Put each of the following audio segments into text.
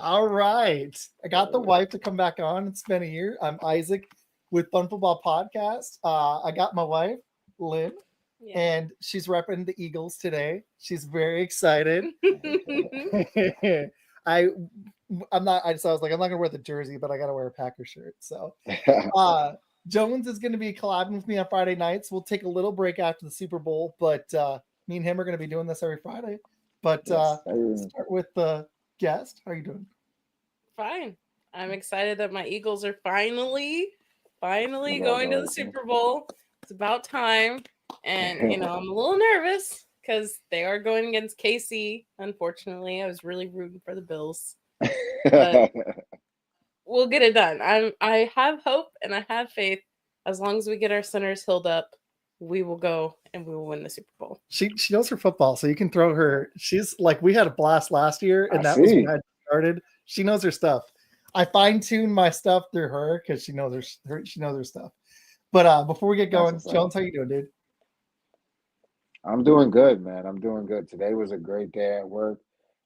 All right. I got the wife to come back on. It's been a year. I'm Izac with Fun Football Podcast. I got my wife, Lynn, and she's repping the Eagles today. She's very excited. I was like, I'm not gonna wear the jersey, but I gotta wear a Packer shirt. So Jones is gonna be collabing with me on Friday nights. We'll take a little break after the Super Bowl, but me and him are gonna be doing this every Friday. But start with the guest. How are you doing? Fine. I'm excited that my Eagles are finally going to the Super Bowl. It's about time. And, I'm a little nervous because they are going against KC. Unfortunately, I was really rooting for the Bills. But we'll get it done. I have hope and I have faith. As long as we get our centers healed up, we will go and we will win the Super Bowl. She knows her football, so you can throw her. She's like, we had a blast last year, and that was when I started. She knows her stuff. I fine tune my stuff through her because she knows her stuff. But before we get going, Jones, how you doing, dude? I'm doing good, man. I'm doing good. Today was a great day at work,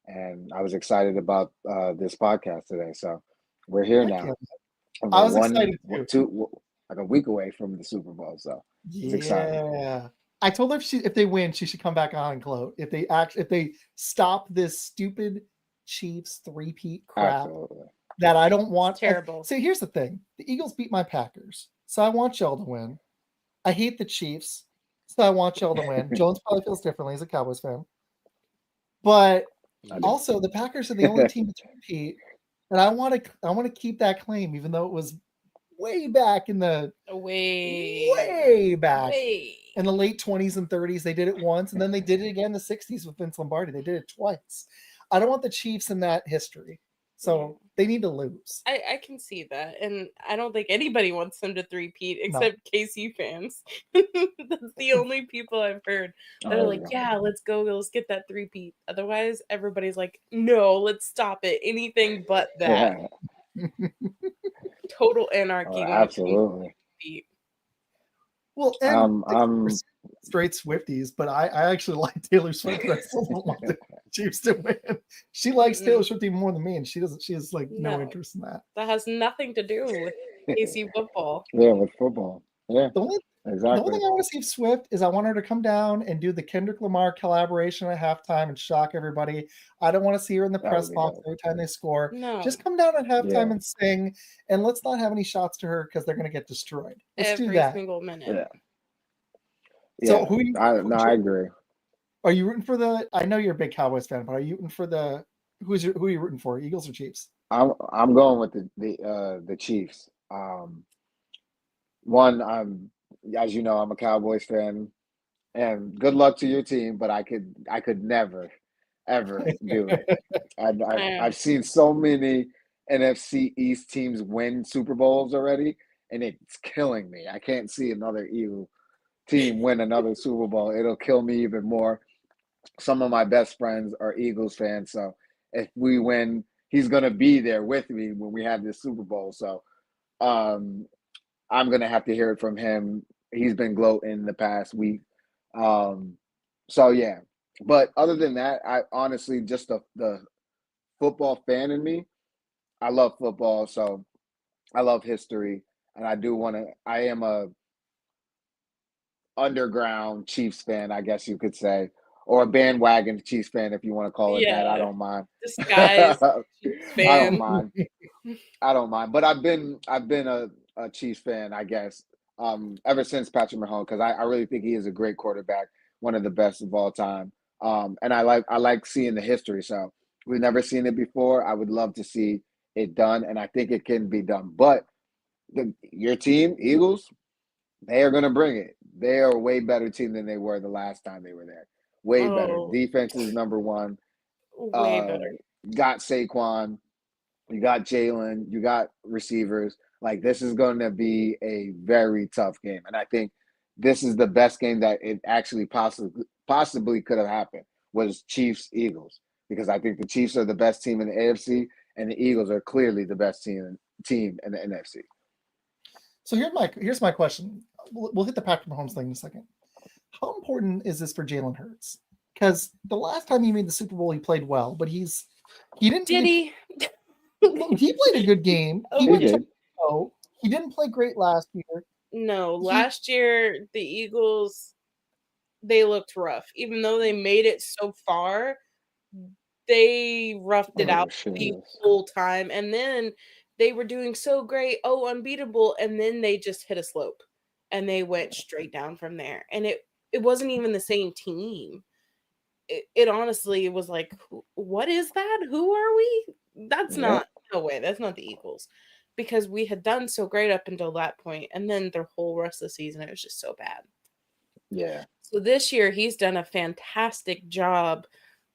and I was excited about this podcast today. So we're here now. I was excited too. Like a week away from the Super Bowl, so it's exciting. Yeah. I told her if they win, she should come back on and gloat. If they stop this stupid Chiefs three-peat crap that I don't want. It's terrible. So here's the thing: the Eagles beat my Packers, so I want y'all to win. I hate the Chiefs, so I want y'all to win. Jones probably feels differently as a Cowboys fan, but also the Packers are the only team to three-peat, and I want to keep that claim, even though it was way back in the way back in the late 20s and 30s. They did it once, and then they did it again in the 60s with Vince Lombardi. They did it twice. I don't want the Chiefs in that history, so they need to lose. I can see that, and I don't think anybody wants them to three-peat except KC fans. That's the only people I've heard that are like, yeah, let's go, let's get that three-peat. Otherwise, everybody's like, no, let's stop it. Anything but that. Total anarchy. Absolutely. Well, and I'm straight Swifties, but I actually like Taylor Swift, but I still don't want the Chiefs to win. She likes Taylor Swift even more than me, and she doesn't. She has like no interest in that. That has nothing to do with KC football. Yeah, with football. Yeah, The only thing I want to see Swift is I want her to come down and do the Kendrick Lamar collaboration at halftime and shock everybody. I don't want to see her in the press box every time they score. No. Just come down at halftime and sing, and let's not have any shots to her because they're going to get destroyed. Let's do that. Every single minute. So I agree. Are you rooting for the? I know you're a big Cowboys fan, but are you rooting for the? Who are you rooting for? Eagles or Chiefs? I'm going with the Chiefs. As you know, I'm a Cowboys fan, and good luck to your team, but I could never, ever do it. I've seen so many NFC East teams win Super Bowls already, and it's killing me. I can't see another Eagle team win another Super Bowl. It'll kill me even more. Some of my best friends are Eagles fans, so if we win, he's gonna be there with me when we have this Super Bowl. So, I'm going to have to hear it from him. He's been gloating the past week. So, yeah. But other than that, I honestly, just the football fan in me, I love football. So I love history. And I am a underground Chiefs fan, I guess you could say. Or a bandwagon Chiefs fan, if you want to call it that. I don't mind. Disguised Chiefs fan. I don't mind. But I've been a Chiefs fan, I guess, ever since Patrick Mahomes, because I really think he is a great quarterback, one of the best of all time. And I like seeing the history. So we've never seen it before. I would love to see it done, and I think it can be done. But your team, Eagles, they are going to bring it. They are a way better team than they were the last time they were there. Way better. Defense is number one. Way better. Got Saquon. You got Jalen. You got receivers. Like, this is going to be a very tough game. And I think this is the best game that it actually possibly could have happened, was Chiefs-Eagles. Because I think the Chiefs are the best team in the AFC, and the Eagles are clearly the best team in the NFC. So here's my question. We'll hit the Patrick Mahomes thing in a second. How important is this for Jalen Hurts? Because the last time he made the Super Bowl, he played well, but he didn't. Did he? He played a good game. Oh, He He went did. toe. He didn't play great last year. No, last year the Eagles, they looked rough. Even though they made it so far, they roughed it Oh, out shit. the whole time. And then they were doing so great, unbeatable, and then they just hit a slope and they went straight down from there. And it wasn't even the same team. It honestly was like, what is that? Who are we? That's not, no way. That's not the Eagles. Because we had done so great up until that point, and then the whole rest of the season, it was just so bad. Yeah. So this year, he's done a fantastic job.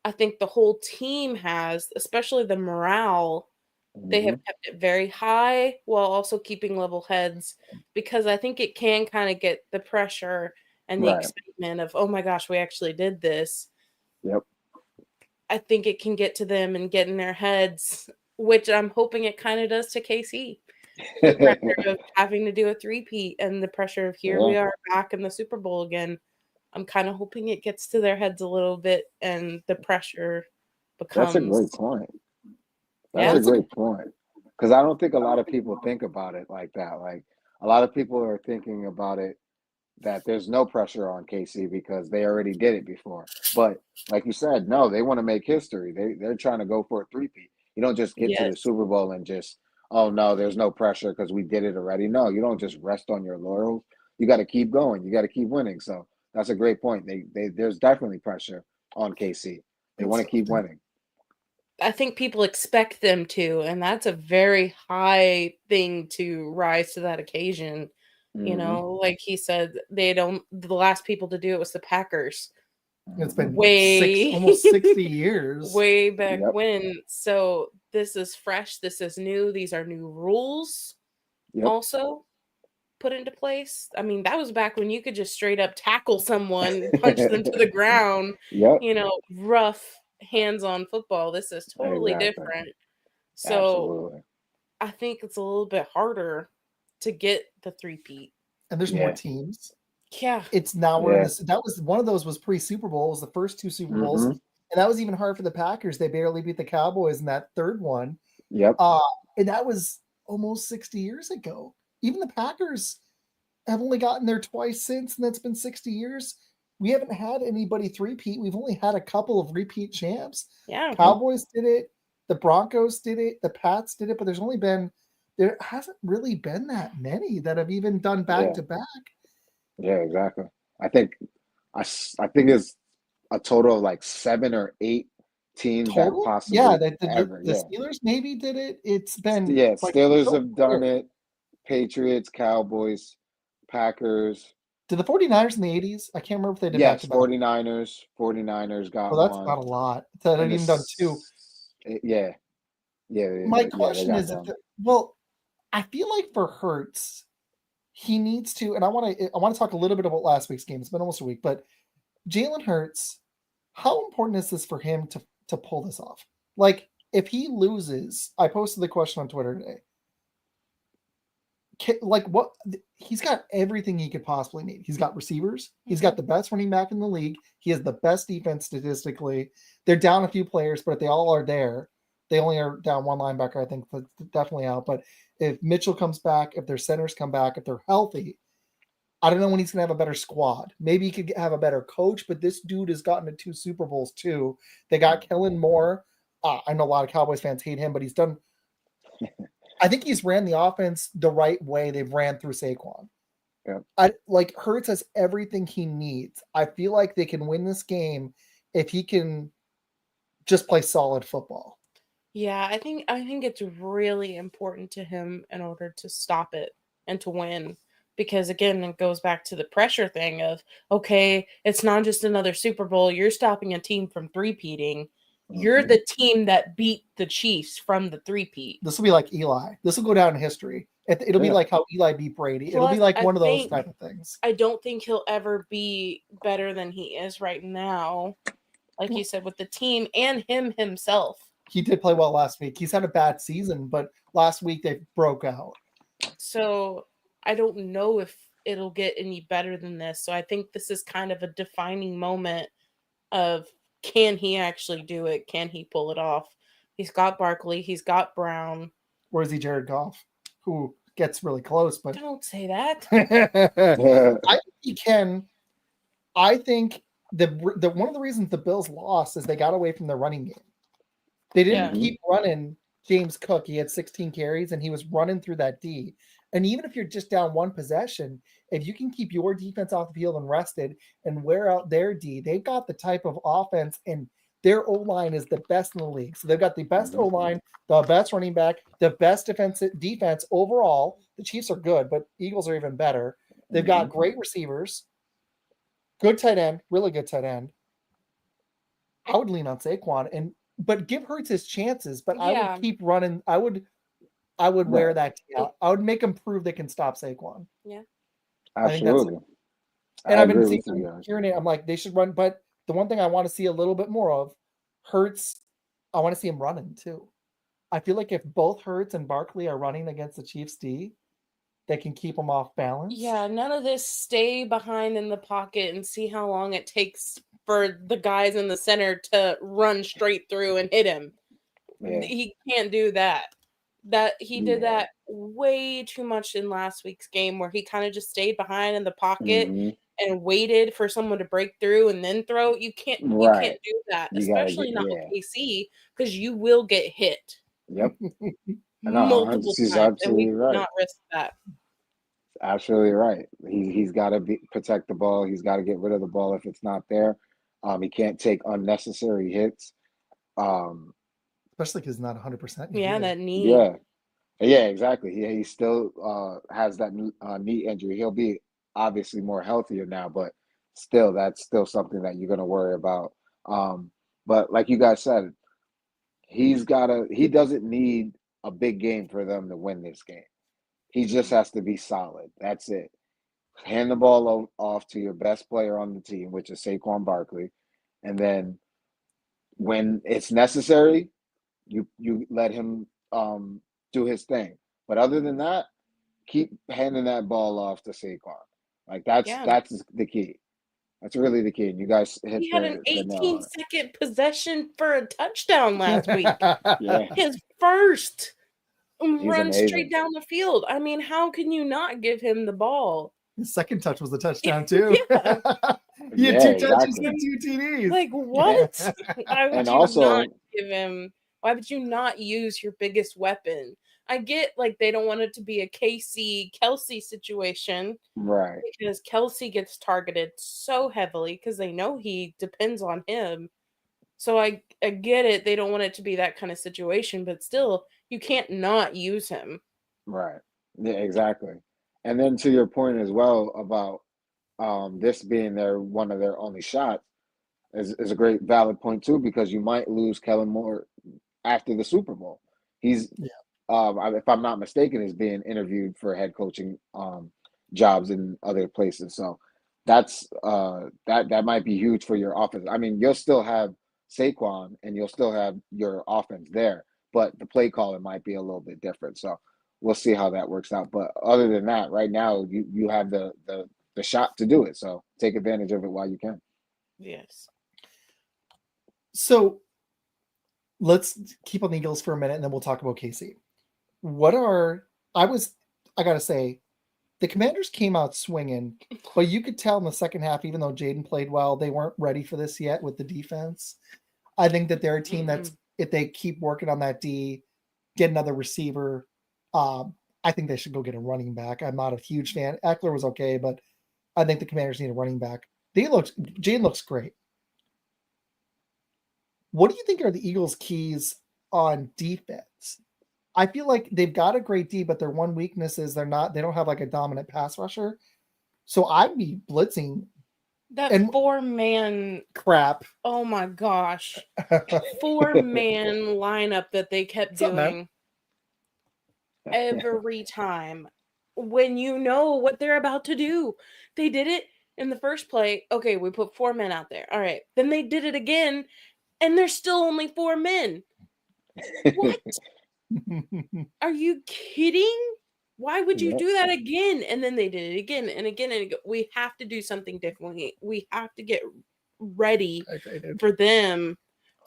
I think the whole team has, especially the morale. They have kept it very high while also keeping level heads, because I think it can kind of get the pressure and the excitement of, oh my gosh, we actually did this. Yep. I think it can get to them and get in their heads, which I'm hoping it kind of does to KC. The pressure of having to do a three-peat and the pressure of here we are back in the Super Bowl again. I'm kind of hoping it gets to their heads a little bit and the pressure becomes. That's a great point. That's a great point. Because I don't think a lot of people think about it like that. Like, a lot of people are thinking about it that there's no pressure on KC because they already did it before. But like you said, no, they want to make history. They're trying to go for a three-peat. You don't just get to the Super Bowl and just, oh no, there's no pressure because we did it already. No, you don't just rest on your laurels. You got to keep going. You got to keep winning. So that's a great point. There's definitely pressure on KC. They want to keep winning. I think people expect them to, and that's a very high thing to rise to that occasion. You know, like he said, the last people to do it was the Packers. It's been way almost 60 years. Way back when. So this is fresh. This is new. These are new rules also put into place. I mean, that was back when you could just straight up tackle someone, punch them to the ground, you know, rough hands-on football. This is totally different. So I think it's a little bit harder to get the three-peat. And there's more teams. Yeah. It's now we're in this. That was one of those was pre-Super Bowl. It was the first two Super Bowls. And that was even hard for the Packers. They barely beat the Cowboys in that third one. Yep. And that was almost 60 years ago. Even the Packers have only gotten there twice since, and that's been 60 years. We haven't had anybody three-peat. We've only had a couple of repeat champs. Yeah. Cowboys did it. The Broncos did it. The Pats did it. But there hasn't really been that many that have even done back-to-back. Yeah, exactly. I think it's a total of like 7 or 8 teams that possibly the Steelers maybe did it. It's been Steelers have done it. Patriots, Cowboys, Packers. Did the 49ers in the 80s? I can't remember if they did back-to-back. 49ers got one. That's not a lot. That had even done 2. Yeah. My question is, I feel like for Hurts, he needs to, and I want to talk a little bit about last week's game. It's been almost a week, but Jalen Hurts, how important is this for him to pull this off? Like, if he loses, I posted the question on Twitter today. He's got everything he could possibly need. He's got receivers. He's got the best running back in the league. He has the best defense statistically. They're down a few players, but they all are there. They only are down one linebacker, I think, that's definitely out. But if Mitchell comes back, if their centers come back, if they're healthy, I don't know when he's going to have a better squad. Maybe he could have a better coach, but this dude has gotten to 2 Super Bowls too. They got Kellen Moore. I know a lot of Cowboys fans hate him, but he's done – I think he's ran the offense the right way they've ran through Saquon. Yeah. Hurts has everything he needs. I feel like they can win this game if he can just play solid football. Yeah, I think it's really important to him in order to stop it and to win. Because again, it goes back to the pressure thing of, okay, it's not just another Super Bowl. You're stopping a team from three-peating. You're the team that beat the Chiefs from the three-peat. This will be like Eli. This will go down in history. It'll be like how Eli beat Brady. It'll be like one of those type of things. I don't think he'll ever be better than he is right now. Like you said, with the team and him himself. He did play well last week. He's had a bad season, but last week they broke out. So I don't know if it'll get any better than this. So I think this is kind of a defining moment of, can he actually do it? Can he pull it off? He's got Barkley. He's got Brown. Or is he Jared Goff, who gets really close? But Don't say that. I think he can. I think the one of the reasons the Bills lost is they got away from the running game. They didn't keep running James Cook. He had 16 carries and he was running through that D. And even if you're just down one possession, if you can keep your defense off the field and rested and wear out their D, they've got the type of offense, and their O-line is the best in the league. So they've got the best O-line, the best running back, the best defense overall. The Chiefs are good, but Eagles are even better. They've got great receivers, good tight end, really good tight end. I would lean on Saquon but give Hurts his chances. But I would keep running. I would wear that out. I would make them prove they can stop Saquon. Yeah, absolutely. And I've been hearing it. I'm like, they should run. But the one thing I want to see a little bit more of, Hurts, I want to see him running too. I feel like if both Hurts and Barkley are running against the Chiefs D, they can keep them off balance. Yeah, none of this stay behind in the pocket and see how long it takes for the guys in the center to run straight through and hit him. Yeah. He can't do that. He did that way too much in last week's game, where he kind of just stayed behind in the pocket and waited for someone to break through and then throw. You can't do that, especially not with KC, because you will get hit. Yep. Multiple times, and we cannot risk that. Absolutely right. He's got to protect the ball. He's got to get rid of the ball if it's not there. He can't take unnecessary hits. Especially because he's not 100%. Yeah, that knee. Yeah, exactly. He still has that knee injury. He'll be obviously more healthier now, but still, that's still something that you're going to worry about. But like you guys said, he doesn't need a big game for them to win this game. He just has to be solid. That's it. Hand the ball off to your best player on the team, which is Saquon Barkley. And then when it's necessary, you let him do his thing. But other than that, keep handing that ball off to Saquon. Like that's the key. That's really the key. And you guys hit he had an 18-second possession for a touchdown last week. His first. Run straight down the field. I mean, how can you not give him the ball? His second touch was the touchdown too. He had two touches and 2 TDs. Like what? Why would you not give him? Why would you not use your biggest weapon? I get like they don't want it to be a Kelsey situation, right? Because Kelsey gets targeted so heavily because they know he depends on him. So I get it. They don't want it to be that kind of situation, but still, you can't not use him. Right. Yeah, exactly. And then to your point as well about this being one of their only shots is a great valid point too, because you might lose Kellen Moore after the Super Bowl. He's, if I'm not mistaken, is being interviewed for head coaching jobs in other places. So that's that might be huge for your offense. I mean, you'll still have Saquon and you'll still have your offense there, but the play calling might be a little bit different. So we'll see how that works out. But other than that, right now you have the shot to do it. So take advantage of it while you can. Yes. So let's keep on the Eagles for a minute and then we'll talk about KC. I gotta say, the Commanders came out swinging, but you could tell in the second half, even though Jaden played well, they weren't ready for this yet with the defense. I think that they're a team that's, if they keep working on that D, get another receiver, I think they should go get a running back. I'm not a huge fan. Eckler was okay, but I think the Commanders need a running back. Jaden looks great. What do you think are the Eagles' keys on defense? I feel like they've got a great D, but their one weakness is they don't have like a dominant pass rusher. So I'd be blitzing. That 4-man crap. Oh my gosh. 4-man lineup that they kept doing every time. When you know what they're about to do. They did it in the first play. Okay, we put 4 men out there. All right. Then they did it again, and there's still only 4 men. What? Are you kidding? Why would you do that again? And then they did it again and again and again. We have to do something different. We have to get ready for them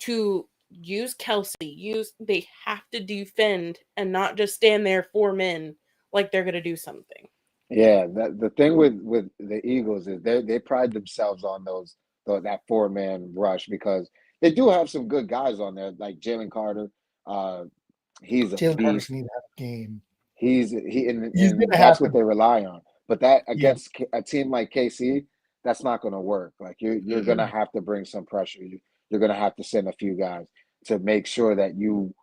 to use Kelsey. They have to defend and not just stand there 4 men like they're gonna do something. Yeah, the thing with the Eagles is they pride themselves on that 4-man rush because they do have some good guys on there like Jalen Carter. He's a Jalen Carter's beast. need to have a game. He's He's and gonna that's have what to. they rely on. But that Yeah. against a team like KC, that's not going to work. Like you're going to have to bring some pressure. You're going to have to send a few guys to make sure that you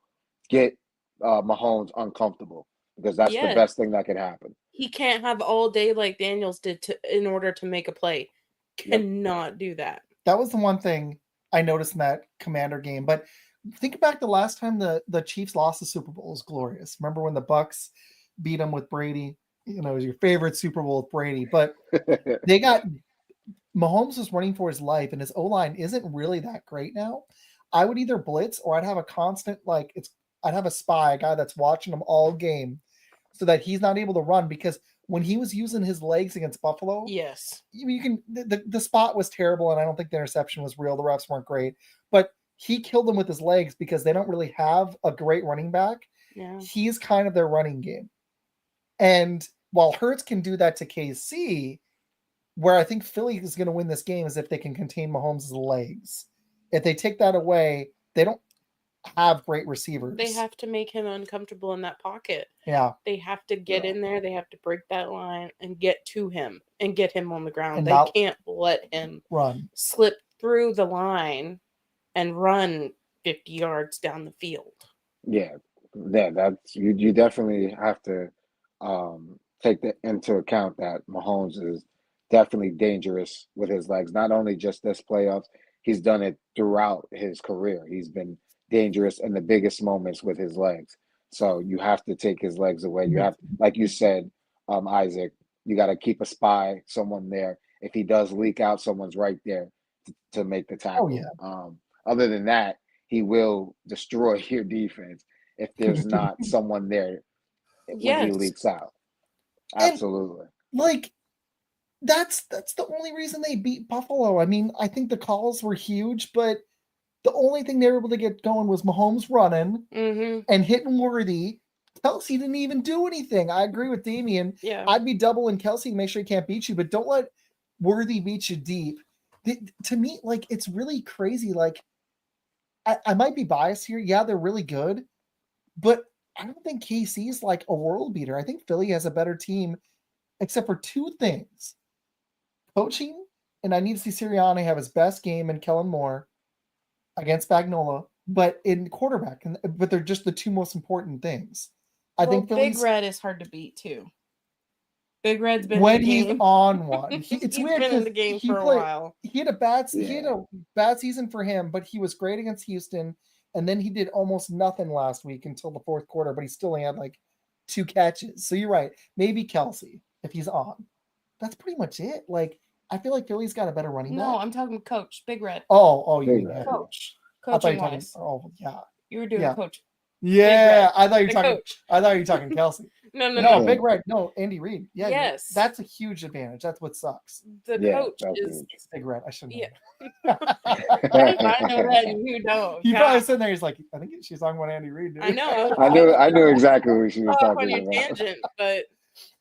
get Mahomes uncomfortable because that's the best thing that could happen. He can't have all day like Daniels did in order to make a play. Cannot do that. That was the one thing I noticed in that Commander game. But think back the last time the Chiefs lost the Super Bowl. It was glorious. Remember when the Bucks beat them with Brady? You know, it was your favorite Super Bowl with Brady. But they got Mahomes was running for his life, and his O-line isn't really that great now. I would either blitz or I'd have a constant I'd have a spy, a guy that's watching him all game, so that he's not able to run because when he was using his legs against Buffalo, you can the spot was terrible, and I don't think the interception was real. The refs weren't great, but he killed them with his legs because they don't really have a great running back. Yeah. He's kind of their running game. And while Hurts can do that to KC, where I think Philly is going to win this game is if they can contain Mahomes' legs. If they take that away, they don't have great receivers. They have to make him uncomfortable in that pocket. Yeah. They have to get in there. They have to break that line and get to him and get him on the ground. And they can't let him slip through the line and run 50 yards down the field. Yeah, that's you definitely have to take that into account that Mahomes is definitely dangerous with his legs. Not only just this playoffs, he's done it throughout his career. He's been dangerous in the biggest moments with his legs. So you have to take his legs away. You have, like you said, Isaac, you got to keep a spy, someone there. If he does leak out, someone's right there to make the tackle. Oh, yeah. Other than that, he will destroy your defense if there's not someone there when he leaks out. Absolutely. And, that's the only reason they beat Buffalo. I mean, I think the calls were huge, but the only thing they were able to get going was Mahomes running and hitting Worthy. Kelsey didn't even do anything. I agree with Damian. Yeah. I'd be doubling Kelsey to make sure he can't beat you, but don't let Worthy beat you deep. To me, it's really crazy. I might be biased here. Yeah, they're really good, but I don't think KC is a world beater. I think Philly has a better team, except for two things. Coaching, and I need to see Sirianni have his best game in Kellen Moore against Spagnuolo, but in quarterback, but they're just the two most important things. I think Big Red is hard to beat too. Big Red's been when in the he's game. on one. It's he's weird been in the game for a while. He had a bad season for him, but he was great against Houston, and then he did almost nothing last week until the fourth quarter. But he still only had 2 catches. So you're right. Maybe Kelsey if he's on. That's pretty much it. I feel like Philly's got a better running back. No, I'm talking Coach Big Red. Oh, you mean Coach. Coaching wise. Oh, yeah. You were doing Coach. Yeah, I thought you were talking Kelsey. No. Big Red. No, Andy Reid. Yeah, yes, that's a huge advantage. That's what sucks. The coach is Big Red. I shouldn't. Yeah. I know that, and you don't. He probably sitting there. He's like, I think she's talking about Andy Reid. I know. I knew exactly what she was talking about. Tangent, but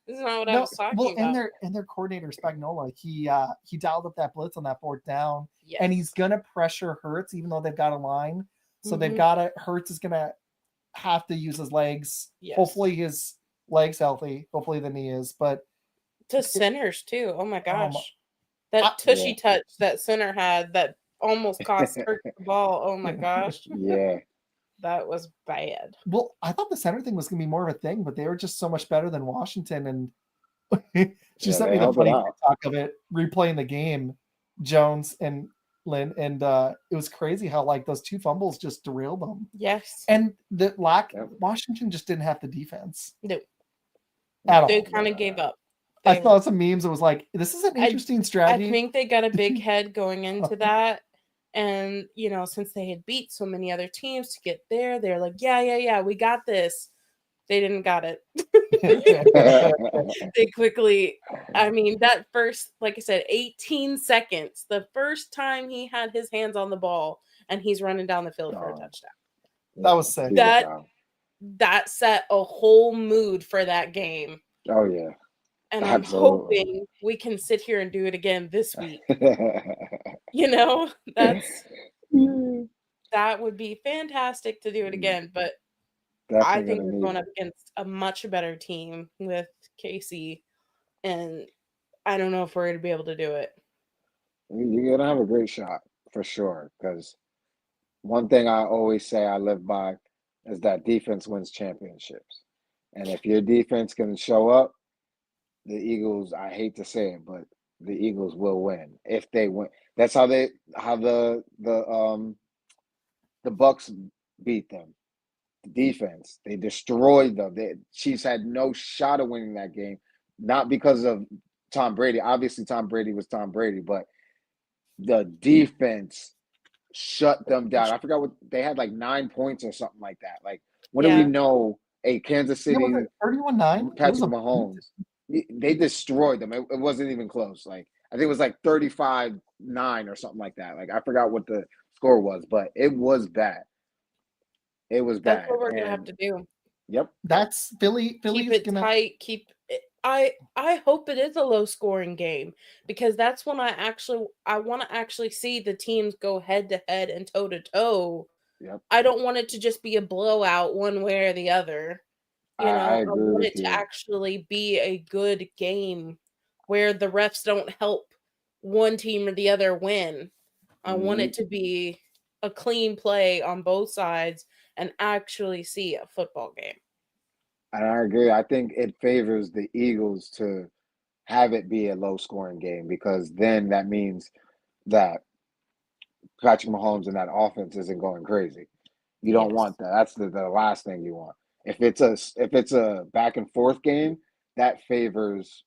this is not what I was talking about. And their coordinator Spagnuolo, he dialed up that blitz on that fourth down, and he's gonna pressure Hurts, even though they've got a line. So they've got to. Hurts is gonna have to use his legs. Yes. Hopefully his legs healthy. Hopefully the knee is. But to centers too. Oh my gosh, that tushy touch that center had that almost cost Hurts the ball. Oh my gosh. Yeah. That was bad. Well, I thought the center thing was going to be more of a thing, but they were just so much better than Washington. And she sent me the funny talk of it, replaying the game, Jones and Lynn, and it was crazy how those 2 fumbles just derailed them. Yes. And Washington just didn't have the defense. No. At all. They kind of gave up. I saw some memes. It was this is an interesting strategy. I think they got a big head going into that. And, since they had beat so many other teams to get there, they're like, yeah, we got this. They didn't got it. They quickly, that first, like I said, 18 seconds, the first time he had his hands on the ball and he's running down the field for a touchdown. That was sick. That set a whole mood for that game. Oh yeah. And Absolutely. I'm hoping we can sit here and do it again this week. You know, that would be fantastic to do it again. But Definitely I think we're going up against a much better team with KC, and I don't know if we're going to be able to do it. You're gonna have a great shot for sure. Because one thing I always say I live by is that defense wins championships, and if your defense can show up, the Eagles, I hate to say it, but the Eagles will win if they win. That's how the Bucks beat them. The defense, they destroyed them. The Chiefs had no shot of winning that game, not because of Tom Brady. Obviously, Tom Brady was Tom Brady, but the defense shut them down. I forgot what they had, like 9 points or something like that. Like, when do we know a Kansas City 31-9? Patrick Mahomes? They destroyed them. It wasn't even close. Like, I think it was like 35-9 or something like that. Like, I forgot what the score was, but it was bad. It was bad. That's what we're gonna have to do. Yep. That's Philly. Keep it tight. I hope it is a low scoring game, because that's when I want to actually see the teams go head to head and toe to toe. Yep. I don't want it to just be a blowout one way or the other. You know, I want it to actually be a good game where the refs don't help one team or the other win. I want it to be a clean play on both sides and actually see a football game. And I agree. I think it favors the Eagles to have it be a low-scoring game, because then that means that Patrick Mahomes and that offense isn't going crazy. You don't want that. That's the last thing you want. If it's a back and forth game, that favors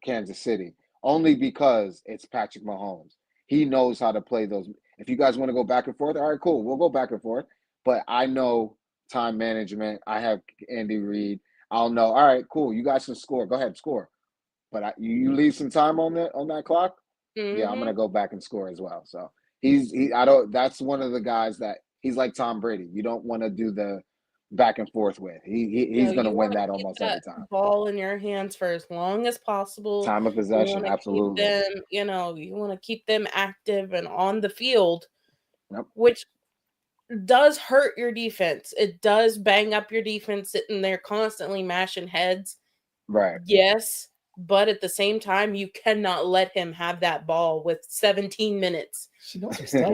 Kansas City, only because it's Patrick Mahomes. He knows how to play those. If you guys want to go back and forth, all right, cool. We'll go back and forth. But I know time management. I have Andy Reid. I'll know. All right, cool. You guys can score. Go ahead, score. But you leave some time on that clock. Yeah, I'm gonna go back and score as well. So that's one of the guys that he's like Tom Brady. You don't want to do the back and forth with. He's gonna win that almost every time. Ball in your hands for as long as possible. Time of possession, absolutely. You want to keep them active and on the field, which does hurt your defense. It does bang up your defense sitting there constantly mashing heads. Right. Yes. But at the same time, you cannot let him have that ball with 17 minutes. She knows her stuff.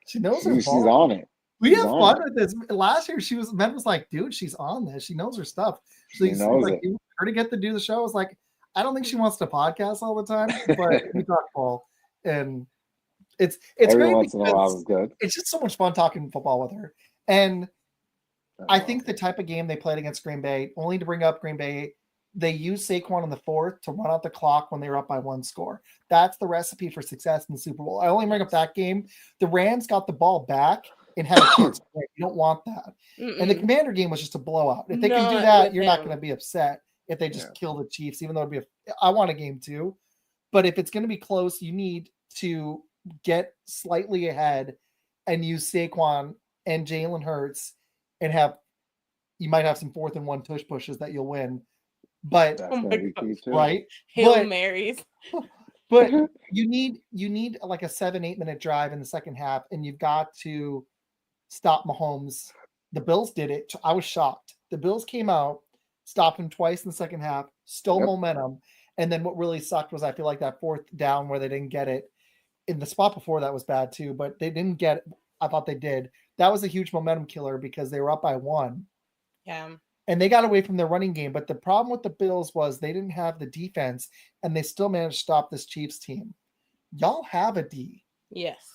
She knows her ball. She's on it. We have fun with this. Last year, Men was like, dude, she's on this. She knows her stuff. She knows it. Her to get to do the show. I was like, I don't think she wants to podcast all the time, but we talk ball, and it's every great once in a while is good. It's just so much fun talking football with her, and I think the type of game they played against Green Bay, only to bring up Green Bay. They used Saquon in the fourth to run out the clock when they were up by one score. That's the recipe for success in the Super Bowl. I only bring up that game. The Rams got the ball back and had a chance to win. You don't want that. And the Commander game was just a blowout. If they can do that, you're not going to be upset if they just kill the Chiefs, even though I want a game too. But if it's going to be close, you need to get slightly ahead and use Saquon and Jalen Hurts and you might have some 4th and 1 tush pushes that you'll win. But right, Hail Marys. But you need like a 7-8 minute drive in the second half, and you've got to stop Mahomes. The Bills did it. I was shocked. The Bills came out, stopped him twice in the second half, stole momentum, and then what really sucked was I feel like that 4th down where they didn't get it. In the spot before that was bad too, but they didn't get it. I thought they did. That was a huge momentum killer because they were up by 1. Yeah. And they got away from their running game. But the problem with the Bills was they didn't have the defense, and they still managed to stop this Chiefs team. Y'all have a D. Yes.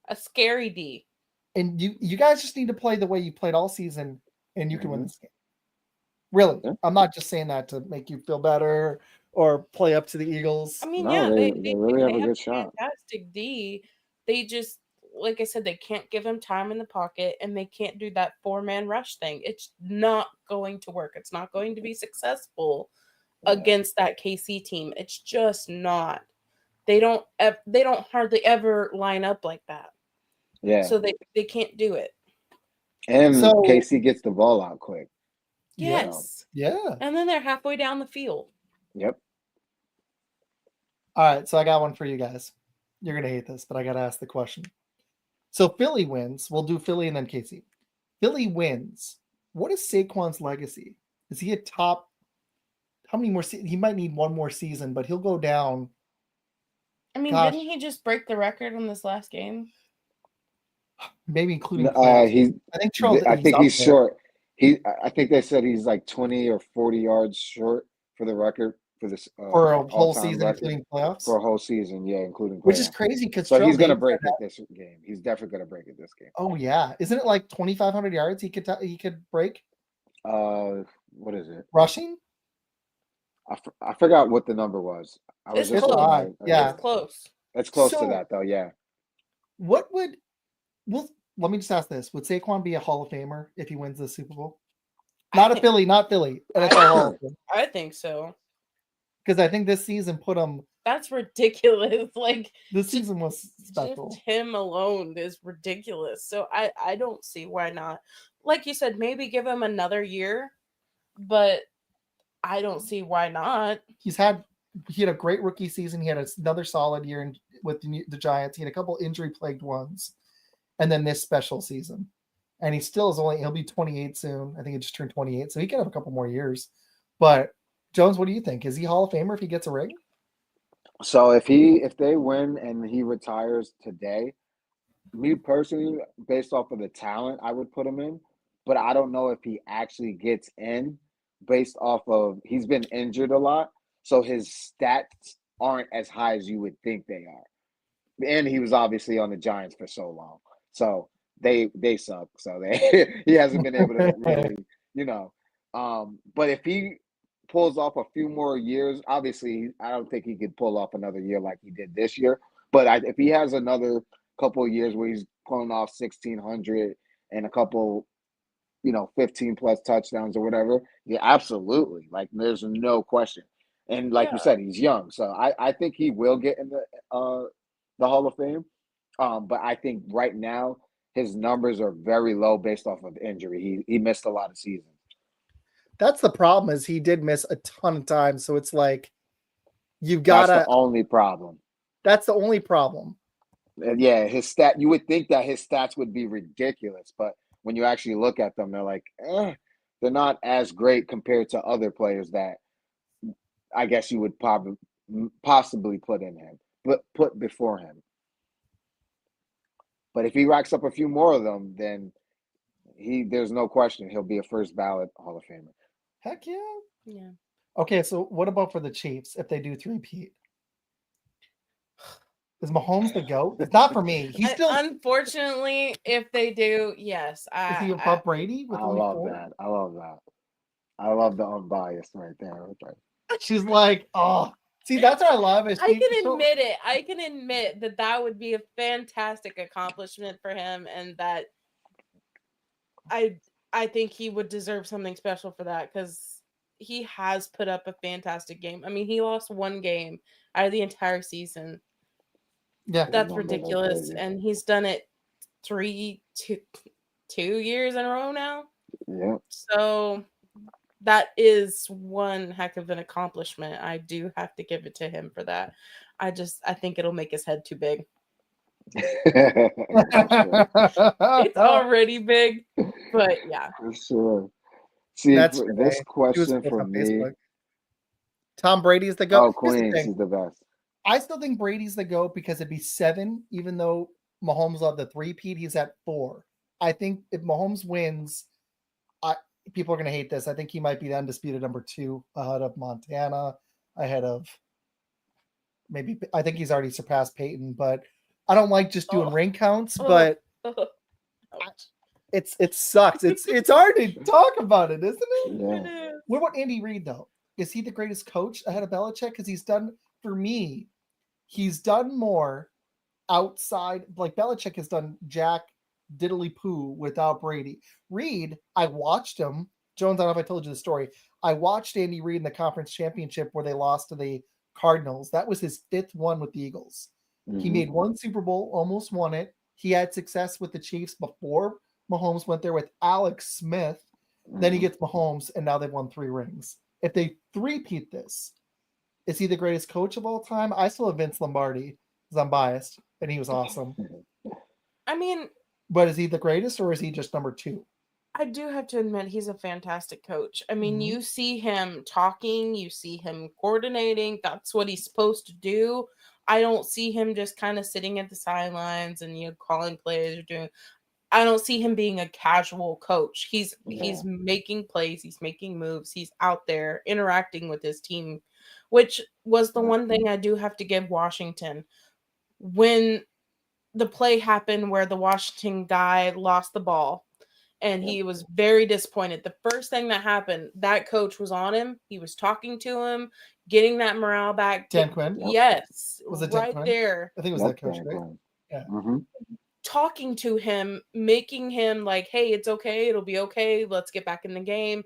A scary D. And you guys just need to play the way you played all season, and you can win this game. Really. I'm not just saying that to make you feel better or play up to the Eagles. I mean, they really have a good shot. Fantastic D. They just, like I said, they can't give him time in the pocket, and they can't do that 4-man rush thing. It's not going to work. It's not going to be successful against that KC team. It's just not. They don't hardly ever line up like that. Yeah. So they can't do it. And So- KC gets the ball out quick. Yes. Yeah. And then they're halfway down the field. Yep. All right, so I got one for you guys. You're gonna hate this, but I gotta ask the question. So Philly wins. We'll do Philly and then KC. Philly wins. What is Saquon's legacy? Is he a top? How many more? He might need one more season, but he'll go down. I mean, Gosh. didn't he just break the record in this last game? Maybe including playoffs. I think I think up he's there. short. I think they said he's like 20 or 40 yards short for the record for this for a whole all-time season, record. including playoffs. For a whole season, yeah, including playoffs. Which is crazy because so he's gonna break it this game. He's definitely gonna break it this game. Oh yeah, isn't it like 2,500 yards he could break? What is it? Rushing? I forgot what the number was. It's close. Yeah, it's close. It's close to that though. Yeah. What would? Well, let me just ask this: would Saquon be a Hall of Famer if he wins the Super Bowl? Not Philly. I think so. Because I think this season put him. That's ridiculous. Like this season was special. Just him alone is ridiculous. So I don't see why not. Like you said, maybe give him another year, but I don't see why not. He had a great rookie season. He had another solid year with the Giants. He had a couple injury-plagued ones, and then this special season. And he'll be 28 soon. I think he just turned 28, so he can have a couple more years. But Jones, what do you think? Is he Hall of Famer if he gets a ring? So if they win and he retires today, me personally, based off of the talent, I would put him in. But I don't know if he actually gets in based off of he's been injured a lot. So his stats aren't as high as you would think they are. And he was obviously on the Giants for so long. So they suck. So he hasn't been able to really, but if he pulls off a few more years, obviously I don't think he could pull off another year like he did this year. But if he has another couple of years where he's pulling off 1,600 and a couple 15 plus touchdowns or whatever, yeah, absolutely. Like there's no question. And like you said, he's young. So I think he will get in the Hall of Fame. But I think right now his numbers are very low based off of injury. He missed a lot of seasons. That's the problem, is he did miss a ton of time. So it's like you've got That's the only problem. That's the only problem. Yeah, you would think that his stats would be ridiculous, but when you actually look at them, they're like, they're not as great compared to other players that I guess you would possibly put before him. But if he racks up a few more of them, then there's no question he'll be a first ballot Hall of Famer. Heck yeah. Yeah. Okay, so what about for the Chiefs if they do three-peat? Is Mahomes the GOAT? It's not for me. He's still. Unfortunately, if they do, yes. Is he above Brady? I love that. I love the unbiased right there. She's like, oh, see, that's what I love. I can admit it. I can admit that would be a fantastic accomplishment for him, and that I think he would deserve something special for that because he has put up a fantastic game. I mean, he lost one game out of the entire season. Yeah, that's ridiculous, and he's done it 2 years in a row now. Yeah. So that is one heck of an accomplishment. I do have to give it to him for that. I think it'll make his head too big. It's already big, but yeah. For sure. See, that's this question for me. Facebook. Tom Brady is the GOAT. Oh, Queens is the best. I still think Brady's the GOAT because it'd be 7, even though Mahomes will have the 3-peat, he's at 4. I think if Mahomes wins, people are going to hate this. I think he might be the undisputed number 2 ahead of Montana, ahead of I think he's already surpassed Peyton, but I don't like just doing ring counts, but it sucks. It's hard to talk about it, isn't it? Yeah. What about Andy Reid, though? Is he the greatest coach ahead of Belichick? Because he's done more outside, like Belichick has done Jack diddly poo without Brady. Reid, I watched him. Jones, I don't know if I told you the story. I watched Andy Reid in the conference championship where they lost to the Cardinals. That was his 5th one with the Eagles. Mm-hmm. He made one Super Bowl, almost won it, he had success with the Chiefs before Mahomes went there with Alex Smith. Then he gets Mahomes, and now they've won 3 rings. If they three-peat this, is he the greatest coach of all time? I still have Vince Lombardi because I'm biased, and he was awesome. I mean, but is he the greatest, or is he just number 2? I do have to admit he's a fantastic coach. I mean, you see him talking, you see him coordinating. That's what he's supposed to do. I don't see him just kind of sitting at the sidelines and calling plays or doing. I don't see him being a casual coach. He's making plays, he's making moves, he's out there interacting with his team, which was the one thing I do have to give Washington. When the play happened where the Washington guy lost the ball and he was very disappointed, the first thing that happened, that coach was on him. He was talking to him, getting that morale back. Dan Quinn? Yes. Was it right Dan Quinn? there. I think it was that coach, right? Yeah. Talking to him, making him like, hey, it's okay. It'll be okay. Let's get back in the game.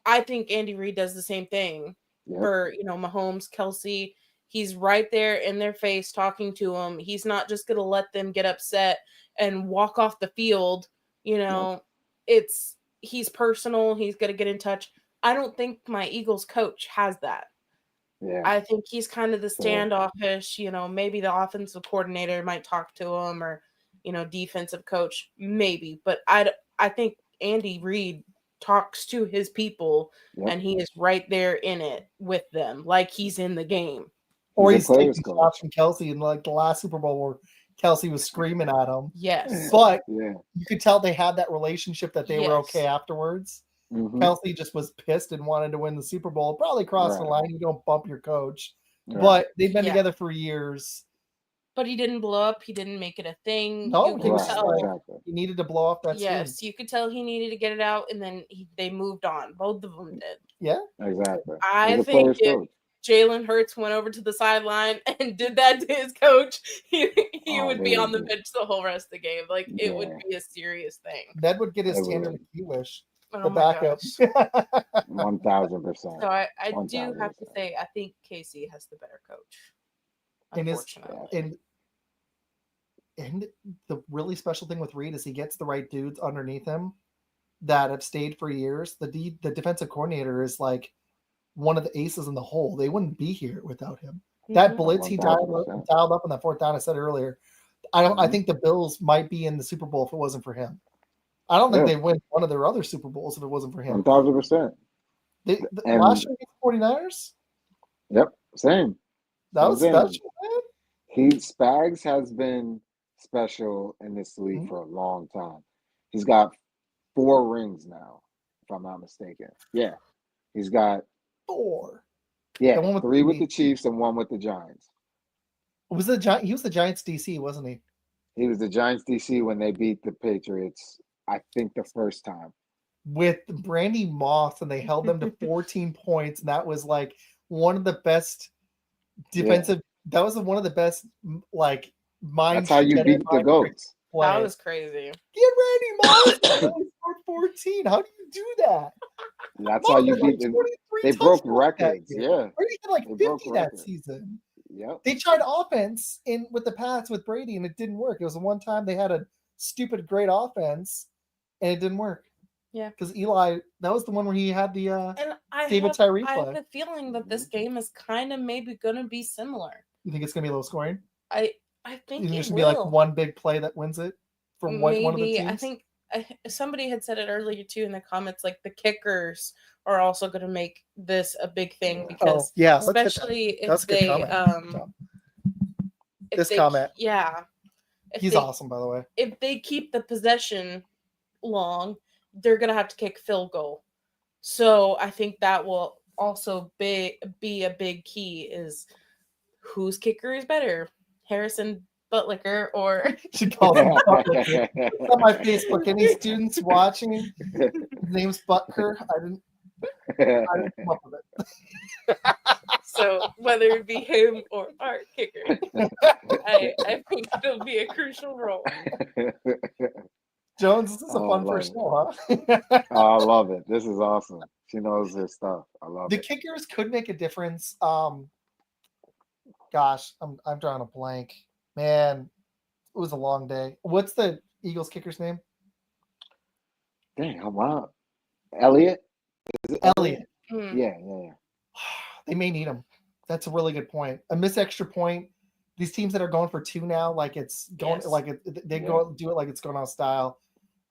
I think Andy Reid does the same thing for, Mahomes, Kelsey. He's right there in their face talking to them. He's not just going to let them get upset and walk off the field. He's personal. He's going to get in touch. I don't think my Eagles coach has that. Yeah. I think he's kind of the standoffish, maybe the offensive coordinator might talk to him or, defensive coach, maybe. But I think Andy Reid talks to his people and he is right there in it with them, like he's in the game. Or he's taking shots from Kelsey in like the last Super Bowl where Kelsey was screaming at him. Yes. But you could tell they had that relationship that they were okay afterwards. Kelsey just was pissed and wanted to win the Super Bowl. Probably crossed the line. You don't bump your coach. But they've been together for years. But he didn't blow up. He didn't make it a thing. No, he needed to blow off that team. Yes, you could tell he needed to get it out, and then they moved on. Both of them did. Yeah, exactly. I think if Jalen Hurts went over to the sideline and did that to his coach, he would be on the bench the whole rest of the game. Like, it would be a serious thing. That would get his Tanner McKee wish. Oh the backup. 1000%. So I do have to say, I think Casey has the better coach. Unfortunately. And the really special thing with Reid is he gets the right dudes underneath him that have stayed for years. The defensive coordinator is like one of the aces in the hole. They wouldn't be here without him. That blitz he dialed up on that 4th down, I said earlier. I think the Bills might be in the Super Bowl if it wasn't for him. I don't think they win one of their other Super Bowls if it wasn't for him. 1000%. Last year, 49ers? Yep, same. That was special, man. Spags has been special in this league for a long time. He's got 4 rings now, if I'm not mistaken. Yeah. He's got 4. Yeah, 3 with the Chiefs and 1 with the Giants. He was the Giants DC, wasn't he? He was the Giants DC when they beat the Patriots, I think the first time. With Brandy Moss, and they held them to 14 points, and that was like one of the best defensive. That was one of the best, like, mind. That's how you beat the GOATs. That was crazy. Get Randy Moss scored 14. How do you do that? That's how you beat them. They broke records. Yeah, Brady had like 50 that season. Yep. They tried offense with the Pats with Brady, and it didn't work. It was the one time they had a stupid great offense, and it didn't work. Yeah, because Eli, that was the one where he had the David Tyree play. I have a feeling that this game is kind of maybe going to be similar. You think it's going to be low scoring? I think there's going to be like one big play that wins it from one of the teams? I think somebody had said it earlier too in the comments, like the kickers are also going to make this a big thing because especially if they comment. Yeah. He's awesome, by the way. If they keep the possession long, they're going to have to kick field goal. So I think that will also be a big key is whose kicker is better, Harrison Butlicker or she called him Butlicker. It's on my Facebook. Any students watching? His name's Butker. I didn't come up with it. So whether it be him or our kicker, I think it'll be a crucial role. Jones, this is a fun first show, huh? I love it. This is awesome. She knows her stuff. I love it. The kickers could make a difference. Gosh, I'm drawing a blank. Man, was a long day. What's the Eagles kicker's name? Dang, wow. Elliott? Is it Elliott. Yeah. They may need him. That's a really good point. A missed extra point. These teams that are going for 2 now, like it's going they go do it like it's going out of style.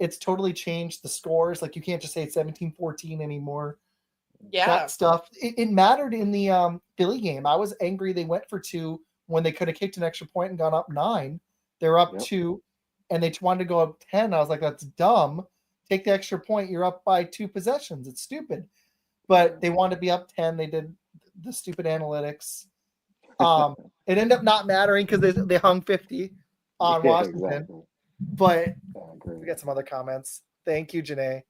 It's totally changed the scores. Like you can't just say it's 17-14 anymore. Yeah. That stuff. It mattered in the Philly game. I was angry they went for 2 when they could have kicked an extra point and gone up 9. They're up 2 and they wanted to go up 10. I was like, that's dumb. Take the extra point. You're up by 2 possessions. It's stupid. But they wanted to be up 10. They did the stupid analytics. It ended up not mattering because they hung 50 on Washington. Exactly. But we got some other comments. Thank you, Janae.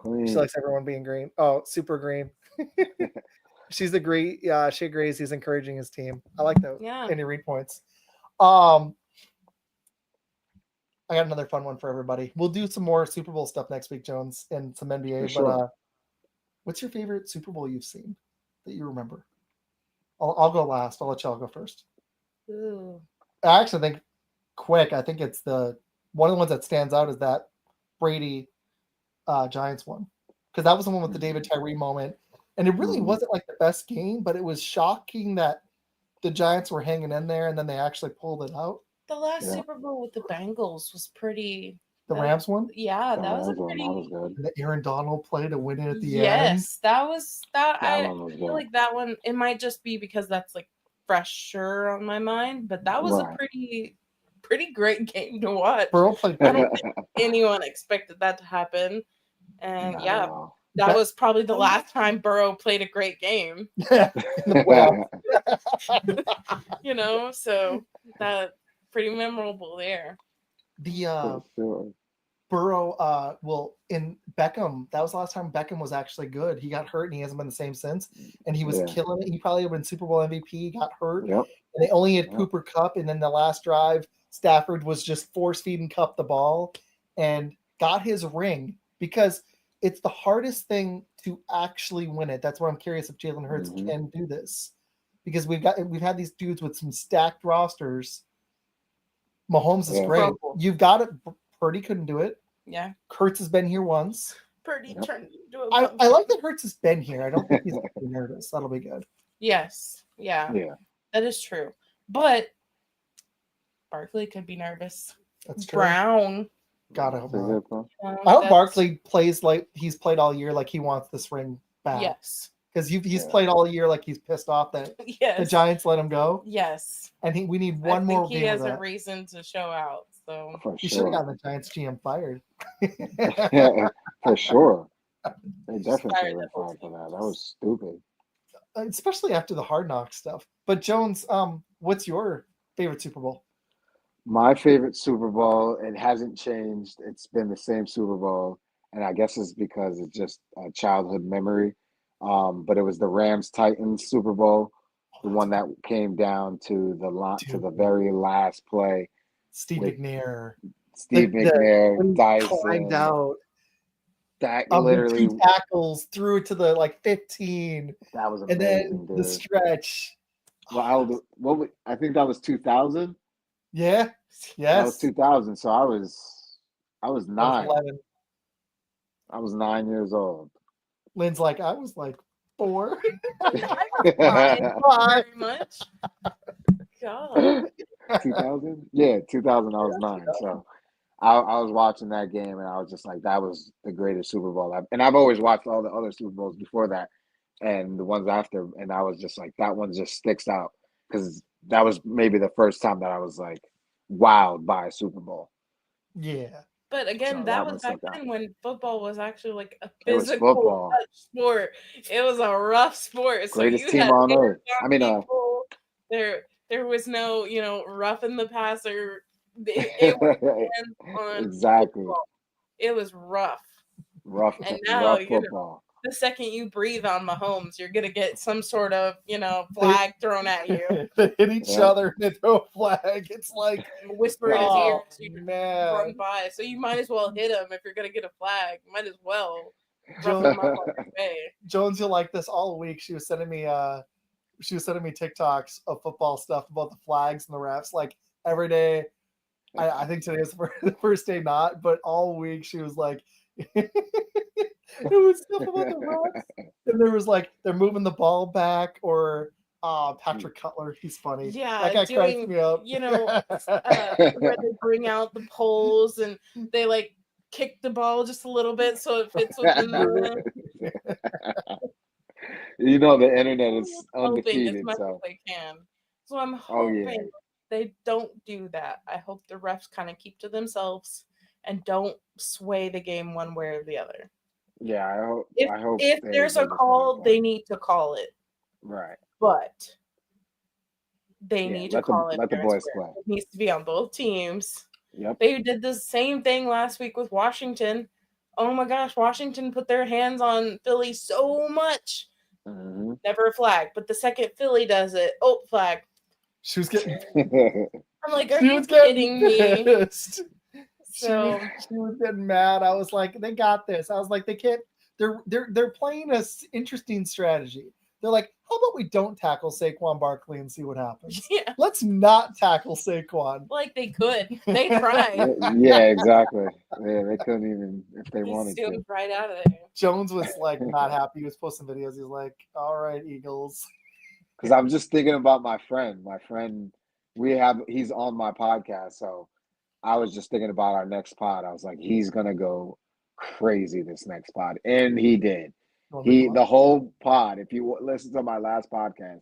She likes everyone being green. Oh, super green. She's agree. Yeah, she agrees. He's encouraging his team. I like that. Yeah. Any read points. I got another fun one for everybody. We'll do some more Super Bowl stuff next week, Jones, and some NBA. For sure. But what's your favorite Super Bowl you've seen that you remember? I'll go last. I'll let y'all go first. Ooh. I actually think quick. I think it's one of the ones that stands out is that Brady Giants one, because that was the one with the David Tyree moment, and it really wasn't like the best game, but it was shocking that the Giants were hanging in there, and then they actually pulled it out. The last Super Bowl with the Bengals was pretty. The Rams one? Yeah, that was a pretty. That was good. The Aaron Donald play to win it at the end. Yes, that was that. I one was feel good. like that one. It might just be because that's like fresher on my mind, but that was a pretty great game to watch. Burrow played. I don't think anyone expected that to happen, and that was probably the last time Burrow played a great game. So that pretty memorable there. The Burrow, in Beckham, that was the last time Beckham was actually good. He got hurt and he hasn't been the same since. And he was killing it. He probably would have been Super Bowl MVP, got hurt. And they only had Cooper Kupp. And then the last drive, Stafford was just force feeding Kupp the ball and got his ring, because it's the hardest thing to actually win it. That's why I'm curious if Jalen Hurts can do this, because we've had these dudes with some stacked rosters. Mahomes is great. You've got it. Purdy couldn't do it. Yeah. Kurtz has been here once. Purdy turned into a I like that Hurts has been here. I don't think he's nervous. That'll be good. Yes. Yeah. That is true. But Barkley could be nervous. That's true. Brown. God, I hope not. I hope Barkley plays like he's played all year, like he wants this ring back. Yes. Because he's played all year like he's pissed off that the Giants let him go. Yes. And we need one more game. He has a reason to show out. So he should have gotten the Giants GM fired. For sure. They definitely got fired for that. That was stupid. Especially after the Hard Knocks stuff. But Jones, what's your favorite Super Bowl? My favorite Super Bowl, it hasn't changed. It's been the same Super Bowl. And I guess it's because it's just a childhood memory. But it was the Rams-Titans Super Bowl, the one that came down to the very last play. Steve McNair, Dyson, climbed out. That literally 2 tackles, threw it to the 15. That was amazing, and then dude. The stretch. Well, I think that was 2000. Yeah. Yes. That was 2000. So I was 9. I was 9 years old. Lynn's like, I was 4. Very much. God. 2000? Yeah, 2000. I was 9. So I was watching that game and I was just like, that was the greatest Super Bowl. And I've always watched all the other Super Bowls before that and the ones after. And I was just like, that one just sticks out because that was maybe the first time that I was wowed by a Super Bowl. Yeah. But again, that was back then when football was actually a physical sport. It was a rough sport. Greatest team on earth. I mean, there was no, roughing the passer. It was on exactly. Football. It was rough. And now, football. The second you breathe on Mahomes, you're gonna get some sort of, flag thrown at you. They hit each other and they throw a flag. It's whisper in his ear as you run by. So you might as well hit him if you're gonna get a flag. You might as well rough him up on your way. Jones, you'll like this all week. She was sending me TikToks of football stuff about the flags and the refs. every day. I think today is the first day not, but all week she was like, it was stuff about the refs. And there was like, they're moving the ball back, or Patrick Cutler, he's funny. Yeah, that guy cracks doing, me up. where they bring out the poles and they like kick the ball just a little bit so it fits within the. You know, the internet is Hoping as undefeated, much so. as they can. So I'm Oh, yeah. hoping they don't do that. I hope the refs kind of keep to themselves and don't sway the game one way or the other. Yeah, I hope If they there's a just let call, it go. they need to call it. Right. But they Yeah, need to let call it the fair and boys square. play. It needs to be on both teams. Yep. They did the same thing last week with Washington. Oh my gosh, Washington put their hands on Philly so much. Mhm. Never a flag. But the second Philly does it, flag. She was getting I'm like, are she you was getting kidding me? pissed. So she was getting mad. I was like, they got this. I was like, they can't. They're playing a interesting strategy. They're like, how about we don't tackle Saquon Barkley and see what happens? yeah, Let's not tackle Saquon. like they could. They tried. Yeah, exactly. Yeah, they couldn't even if they He wanted to. zoomed right out of there. Jones was like not happy. He was posting videos. He's like, all right, Eagles. Because I'm just thinking about my friend. My friend, he's on my podcast, so I was just thinking about our next pod. I was like, he's gonna go crazy this next pod, and he did. The whole pod. If you listen to my last podcast,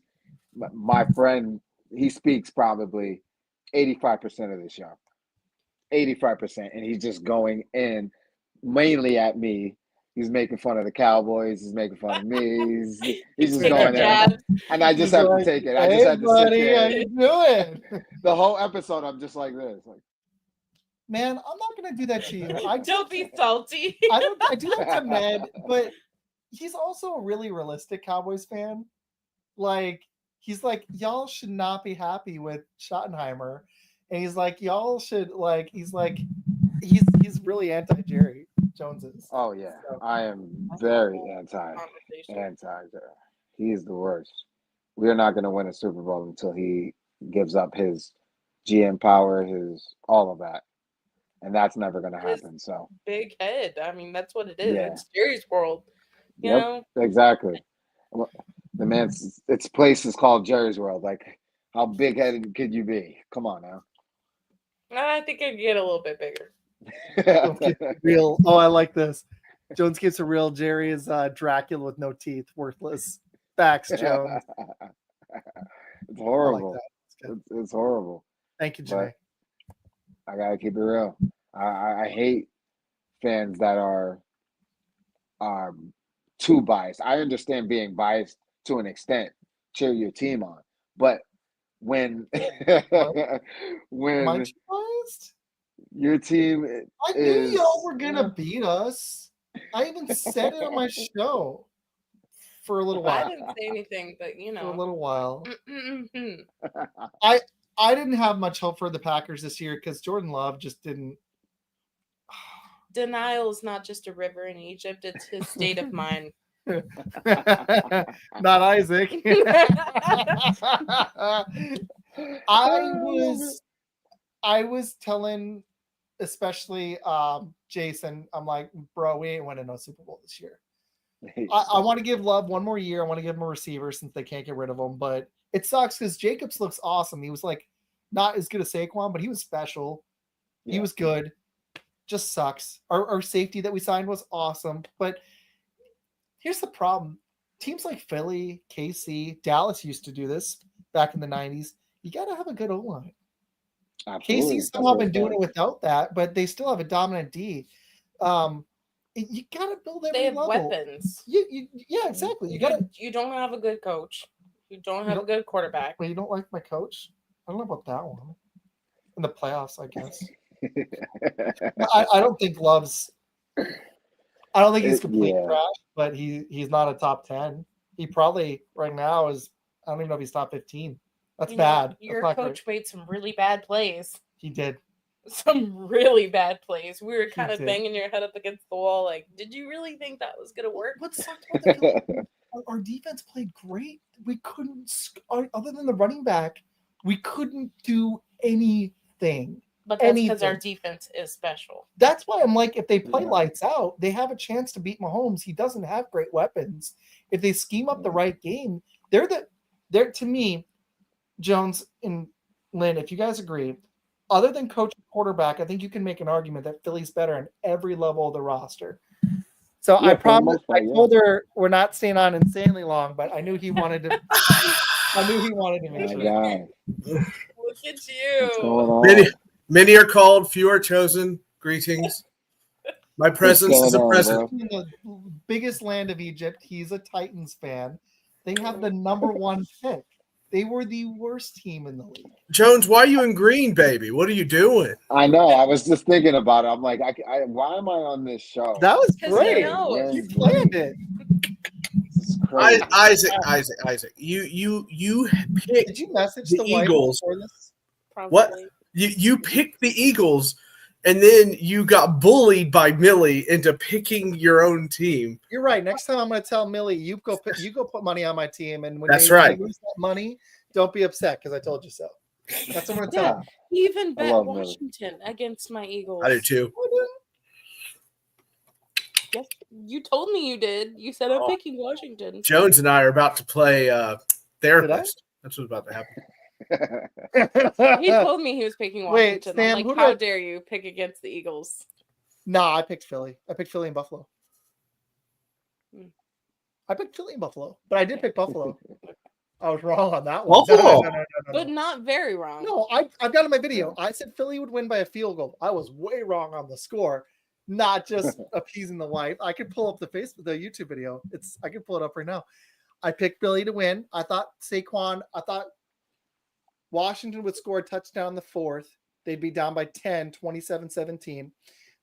my friend, he speaks probably 85% of the show, 85%, and he's just going in mainly at me. He's making fun of the Cowboys. He's making fun of me. He's just going in, and I just have to take it. I just had to sit there. How you doing? The whole episode, I'm just like this, like. Man, I'm not gonna do that to you. Don't be salty. I do that to Ned, but he's also a really realistic Cowboys fan. Like, he's like, y'all should not be happy with Schottenheimer. And he's like, y'all should like, he's really anti-Jerry Jones is. Oh yeah. So, I am very anti. He is the worst. We are not going to win a Super Bowl until he gives up his GM power, his all of that. And that's never going to happen. So big head. I mean, that's what it is. Yeah. It's Jerry's world. You know? Exactly. The man's its place is called Jerry's World. Like, how big headed could you be? Come on now. I think I'd get a little bit bigger. Real. Oh, I like this. Jones gets a real. Jerry is Dracula with no teeth, worthless. Facts, Jones. It's horrible. I like that. It's horrible. Thank you, Janae. I gotta keep it real. I hate fans that are too biased. I understand being biased to an extent, cheer your team on, but when Am I too biased? Your team I knew y'all were gonna beat us. I even said it on my show for a little while. I didn't say anything, but you know, for a little while. I didn't have much hope for the Packers this year because Jordan Love just didn't. Denial is not just a river in Egypt; it's his state of mind. Not Isaac. I was telling, especially Jason, I'm like, bro, we ain't winning no Super Bowl this year. I want to give Love one more year. I want to give him a receiver since they can't get rid of him. But it sucks because Jacobs looks awesome. He was like not as good as Saquon, but he was special. Yeah. He was good. Just sucks. Our safety that we signed was awesome. But here's the problem. Teams like Philly, KC, Dallas used to do this back in the 90s. You got to have a good O-line. KC's somehow been doing it without that, but they still have a dominant D. You got to build every level. They have weapons. Yeah, exactly. You don't have a good coach. You don't have a good quarterback. Well, you don't like my coach? I don't know about that one. In the playoffs, I guess. I don't think Love's. I don't think he's complete trash, but he's not a top 10. He probably right now is. I don't even know if he's top 15. That's bad. Your coach made some really bad plays. He did. Some really bad plays. We were kind of banging your head up against the wall. Like, did you really think that was going to work? What sucked about the our defense played great. We couldn't, other than the running back, we couldn't do anything. But that's because our Anything. defense is special. That's why I'm like, if they play Yeah. lights out, they have a chance to beat Mahomes. He doesn't have great weapons. If they scheme up the right game, they're to me, Jones and Lynn, if you guys agree, other than coach and quarterback, I think you can make an argument that Philly's better on every level of the roster. So Yeah, I for the promise, most part, I told her we're not staying on insanely long, but I knew he wanted to. I knew he wanted to make My sure. God. Look at What's you. going on? Many are called, few are chosen. Greetings. My presence is a going on, present. bro? In the biggest land of Egypt, he's a Titans fan. They have the number 1 pick. They were the worst team in the league. Jones, why are you in green, baby? What are you doing? I know. I was just thinking about it. I'm like, why am I on this show? That was 'Cause great. he knows. You planned it. This is crazy. Isaac, you picked Did you message the the wife Eagles. before this? Probably. What? You picked the Eagles, and then you got bullied by Millie into picking your own team. You're right. Next time I'm going to tell Millie, you go put money on my team, and when That's they right. lose that money, don't be upset because I told you so. That's what I'm going to tell Yeah. him. He even bet love Millie. Washington against my Eagles. I do too. Yes, you told me you did. You said I'm picking Washington. Jones and I are about to play therapist. That's what's about to happen. He told me he was picking Wait, Washington. Sam, I'm who like, did how I- dare you pick against the Eagles? Nah, I picked Philly. I picked Philly and Buffalo. Hmm. I picked Philly and Buffalo, but I did pick Buffalo. I was wrong on that one. Buffalo? No. But not very wrong. No, I've got in my video. I said Philly would win by a field goal. I was way wrong on the score, not just appeasing the wife. I could pull up the YouTube video. I can pull it up right now. I picked Philly to win. I thought Washington would score a touchdown in the fourth. They'd be down by 10, 27-17.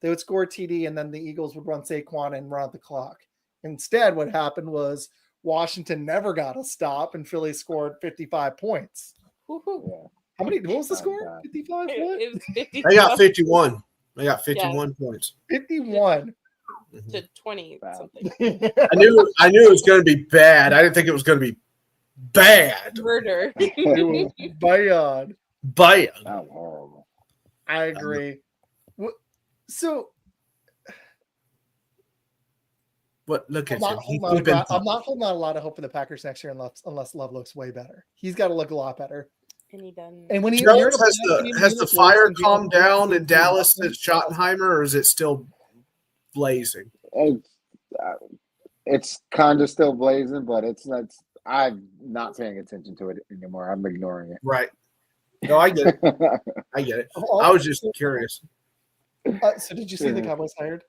They would score a TD, and then the Eagles would run Saquon and run out the clock. Instead, what happened was Washington never got a stop, and Philly scored 55 points. Woo-hoo. How many? What was the score? God. 55? What? It was 50 They got 51. They got 51 points. 51. to 20 Wow. something. I knew it was going to be bad. I didn't think it was going to be bad. Murder. It was bad. Bad. That was horrible. I agree. So What? Look I'm at not, him. He's holding been out, I'm not holding out a lot of hope for the Packers next year unless Love looks way better. He's got to look a lot better. And he done. And when Jones has the fire calmed down in Dallas at Schottenheimer, or is it still blazing? It's kind of still blazing, but it's not. I'm not paying attention to it anymore. I'm ignoring it. Right. No, I get it. I get it. I was just curious. So did you see the Cowboys hired?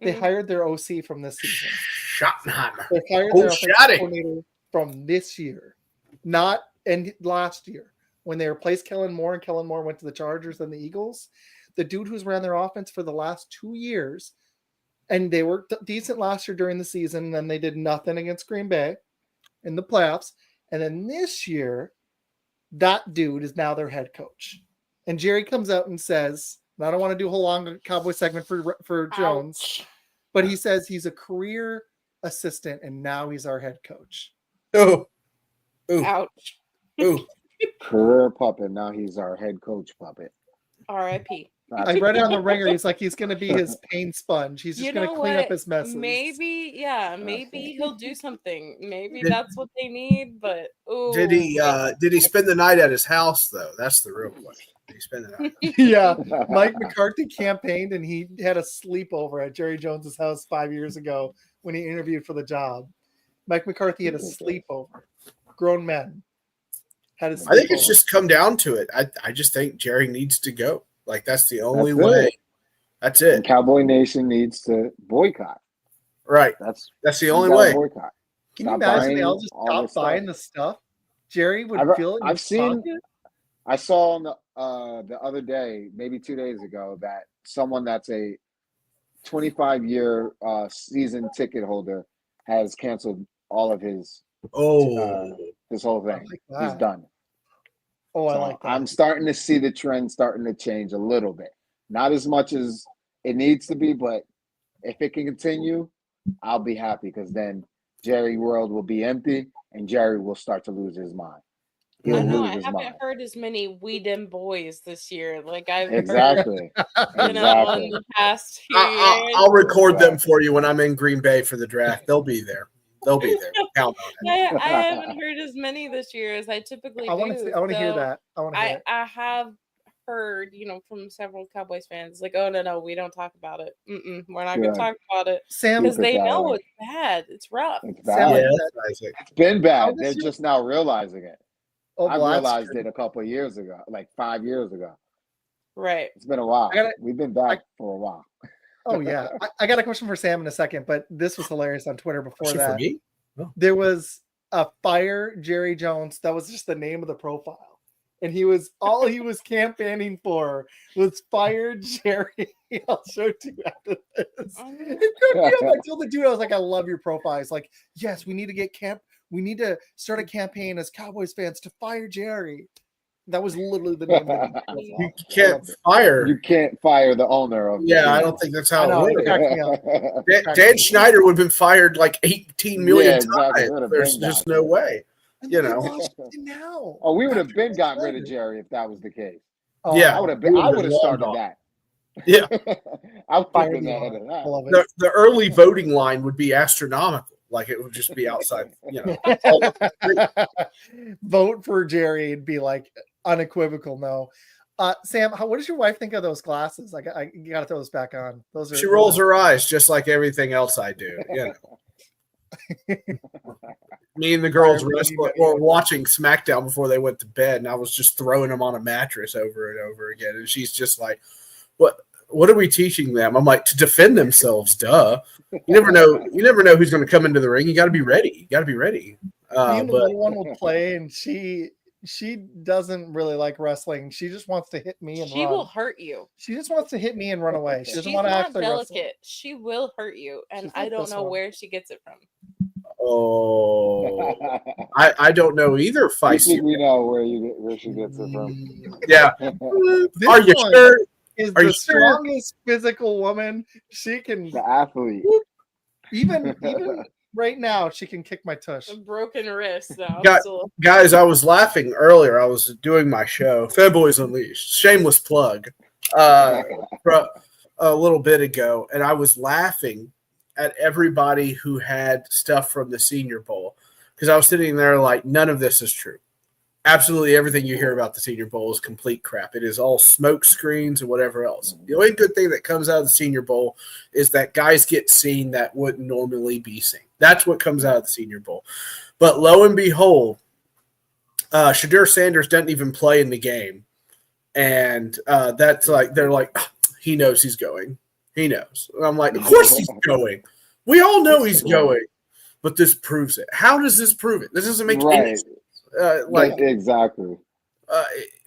They Mhm. hired their OC from this season. Schottenheimer. They hired Oh, their offensive Schotty. coordinator from this year, not and last year when they replaced Kellen Moore, and Kellen Moore went to the Chargers and the Eagles. The dude who's ran their offense for the last 2 years, and they were decent last year during the season, and then they did nothing against Green Bay in the playoffs. And then this year, that dude is now their head coach. And Jerry comes out and says, and I don't want to do a whole long Cowboy segment for Jones, Ouch. but he says he's a career assistant and now he's our head coach. Oh. Ooh. Ouch. Ooh. Career puppet. Now he's our head coach puppet. R.I.P. I read it on the Ringer. He's like, he's going to be his pain sponge. He's just You going to know clean up what? his messes. Maybe he'll do something. Maybe that's what they need. But ooh, Did he spend the night at his house though? That's the real question. Did he spend the night? Yeah. Mike McCarthy campaigned and he had a sleepover at Jerry Jones's house 5 years ago when he interviewed for the job. Mike McCarthy had a sleepover. Grown men had a sleepover. I think it's just come down to it. I just think Jerry needs to go. Like that's the only way. That's And it. Cowboy Nation needs to boycott. Right. That's the only you gotta way. Boycott. Can you Stop imagine buying they all just all this stop buying stuff. the stuff? Jerry would feel it. in I've his seen. pocket. I saw on the other day, maybe 2 days ago, that someone that's a 25-year season ticket holder has canceled all of his this whole I thing. like He's that. done. Oh, I So like that. I'm starting to see the trend starting to change a little bit. Not as much as it needs to be, but if it can continue, I'll be happy because then Jerry World will be empty and Jerry will start to lose his mind. I He'll know lose I his haven't mind. heard as many "we dem boys" this year. Like I've heard, Exactly. in Exactly. the past few years. I'll record them for you when I'm in Green Bay for the draft. They'll be there. They'll be there. Count on it. I haven't heard as many this year as I typically do. I want to hear so that. I want to hear it. I have heard, from several Cowboys fans, like, oh no, we don't talk about it. We're not going to Good. talk about it Sam, because Keep it they that know way. it's bad. It's rough. It's Sam, bad. Isaac. It's been How bad. was They're your- just now realizing it. oh, I well, that's realized true. it a couple of years ago, like 5 years ago. Right. It's been a while. I gotta- We've been back for a while. Oh yeah, I got a question for Sam in a second, but this was hilarious on Twitter before Question that. for me? There was a Fire Jerry Jones. That was just the name of the profile, and all he was campaigning for was Fire Jerry. I'll show it to you after this. I told the dude, I was like, I love your profile. He's like, yes, we need to start a campaign as Cowboys fans to fire Jerry. That was literally the name of the You profile. can't fire. You can't fire the owner of the Yeah, I team. don't think that's I how know, it it works. cracked me up. Dan Schneider would have been fired like 18 million Yeah, exactly. It would times. have There's been just that. no way. And You look at know. Washington now. Oh, we would have After been this gotten rid of later. Jerry if that was the case. Oh, Yeah. I would have Long started gone. that. Yeah. I would Fire have been the ahead owner. of that. I love it. The early voting line would be astronomical. Like it would just be outside, Vote for Jerry and be like unequivocal no. Sam, what does your wife think of those glasses? I got to throw those back on. She rolls her eyes just like everything else I do. Me and the girls were watching SmackDown before they went to bed, and I was just throwing them on a mattress over and over again. And she's just like, What are we teaching them? I'm like, to defend themselves, duh. You never know who's going to come into the ring. You got to be ready. Me and the little one will play, and she doesn't really like wrestling. She just wants to hit me and She run. will hurt you. She just wants to hit me and run away. She doesn't She's want to not actually delicate. wrestle. She will hurt you, and She's I like don't this know one. where she gets it from. Oh, I don't know either. I Feisty. think we know where she gets it from. Yeah. This Are you one sure? is Are the you sure? strongest physical woman. She can The athlete. even right now she can kick my tush. A broken wrist, though. Guys, I was laughing earlier. I was doing my show, Fanboys Unleashed. Shameless plug. For a little bit ago, and I was laughing at everybody who had stuff from the Senior Bowl because I was sitting there like, none of this is true. Absolutely everything you hear about the Senior Bowl is complete crap. It is all smoke screens and whatever else. The only good thing that comes out of the Senior Bowl is that guys get seen that wouldn't normally be seen. That's what comes out of the Senior Bowl. But lo and behold, Shadur Sanders doesn't even play in the game. And that's like, they're like, he knows he's going. He knows. And I'm like, of course he's going. We all know he's going. But this proves it. How does this prove it? This doesn't make any sense. Exactly.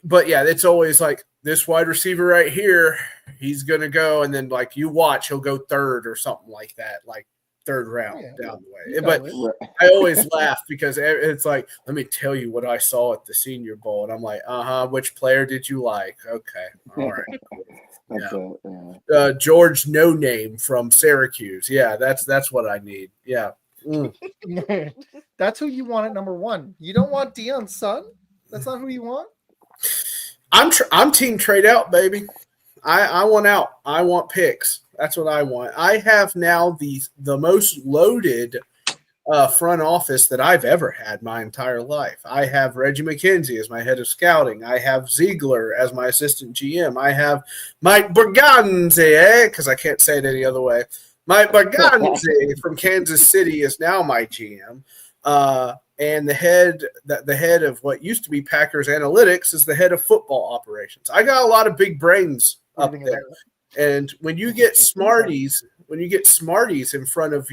But yeah, it's always like this wide receiver right here, he's going to go. And then like you watch, he'll go third or something like that, like third round down the way. But I always laugh because it's like, let me tell you what I saw at the Senior Bowl. And I'm like, which player did you like? Okay. All right. George No Name from Syracuse. Yeah, that's what I need. Yeah. That's who you want at number one. You don't want Deion's son? That's not who you want? I'm team trade out, baby. I want out. I want picks. That's what I want. I have now the most loaded front office that I've ever had my entire life. I have Reggie McKenzie as my head of scouting. I have Ziegler as my assistant GM. I have Mike Berganze, because I can't say it any other way. Mike Berganze from Kansas City is now my GM. And the head of what used to be Packers Analytics is the head of football operations. I got a lot of big brains up there. And when you get smarties in front of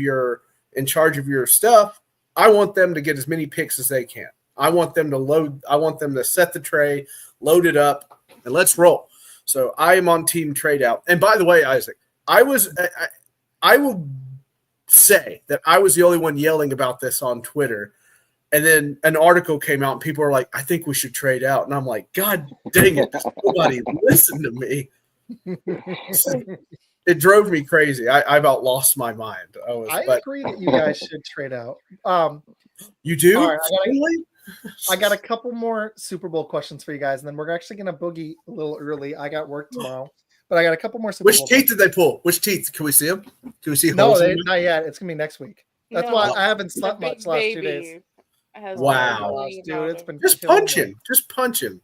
in charge of your stuff, I want them to get as many picks as they can. I want them to set the tray, load it up, and let's roll. So I am on team trade out. And by the way, Isaac, I will say that I was the only one yelling about this on Twitter. And then an article came out and people were like, I think we should trade out. And I'm like, God dang it. Nobody listen to me. It drove me crazy. I've outlost my mind. I agree that you guys should trade out. You do? Right, I got a couple more Super Bowl questions for you guys, and then we're actually going to boogie a little early. I got work tomorrow, but I got a couple more Super Which Bowl teeth questions. did they pull? Which teeth? Can we see them? Can we see No, holes in them? not yet. It's going to be next week. That's why I haven't slept much the last 2 days. Wow. Dude, it's been Just killing punch me. him. Just punch him.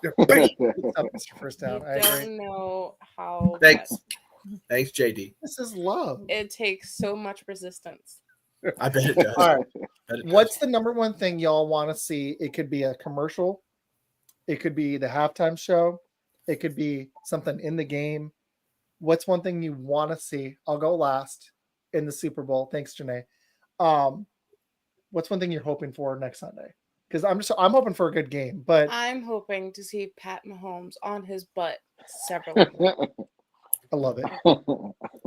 Good stuff, Mr. First Down. I agree. don't know how Thanks. Thanks, JD. This is love. it takes so much resistance. I bet it does. All right. Bet it What's the number one thing y'all want to see? It could be a commercial. It could be the halftime show. It could be something in the game. What's one thing you want to see? I'll go last in the Super Bowl. Thanks, Janae. What's one thing you're hoping for next Sunday? Because I'm hoping for a good game, but I'm hoping to see Pat Mahomes on his butt several times. I love it.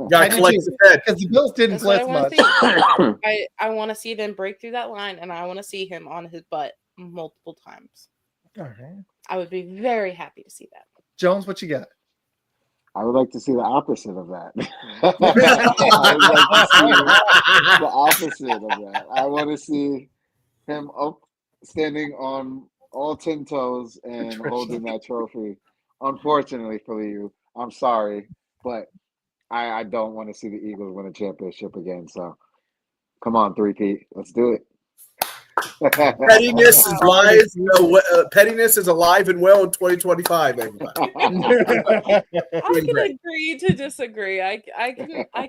Gotta collect the Fed. Because the Bills didn't That's what I blitz want much. to see. I want to see them break through that line, and I want to see him on his butt multiple times. All right. I would be very happy to see that. Jones, what you got? I would like to see the opposite of that. I would like to see the opposite of that. I want to see him up, standing on all 10 toes and holding that trophy. Unfortunately for you, I'm sorry, but I don't want to see the Eagles win a championship again. So come on, 3P, let's do it. Pettiness is live. Pettiness is alive and well in 2025. Everybody. I can agree to disagree. I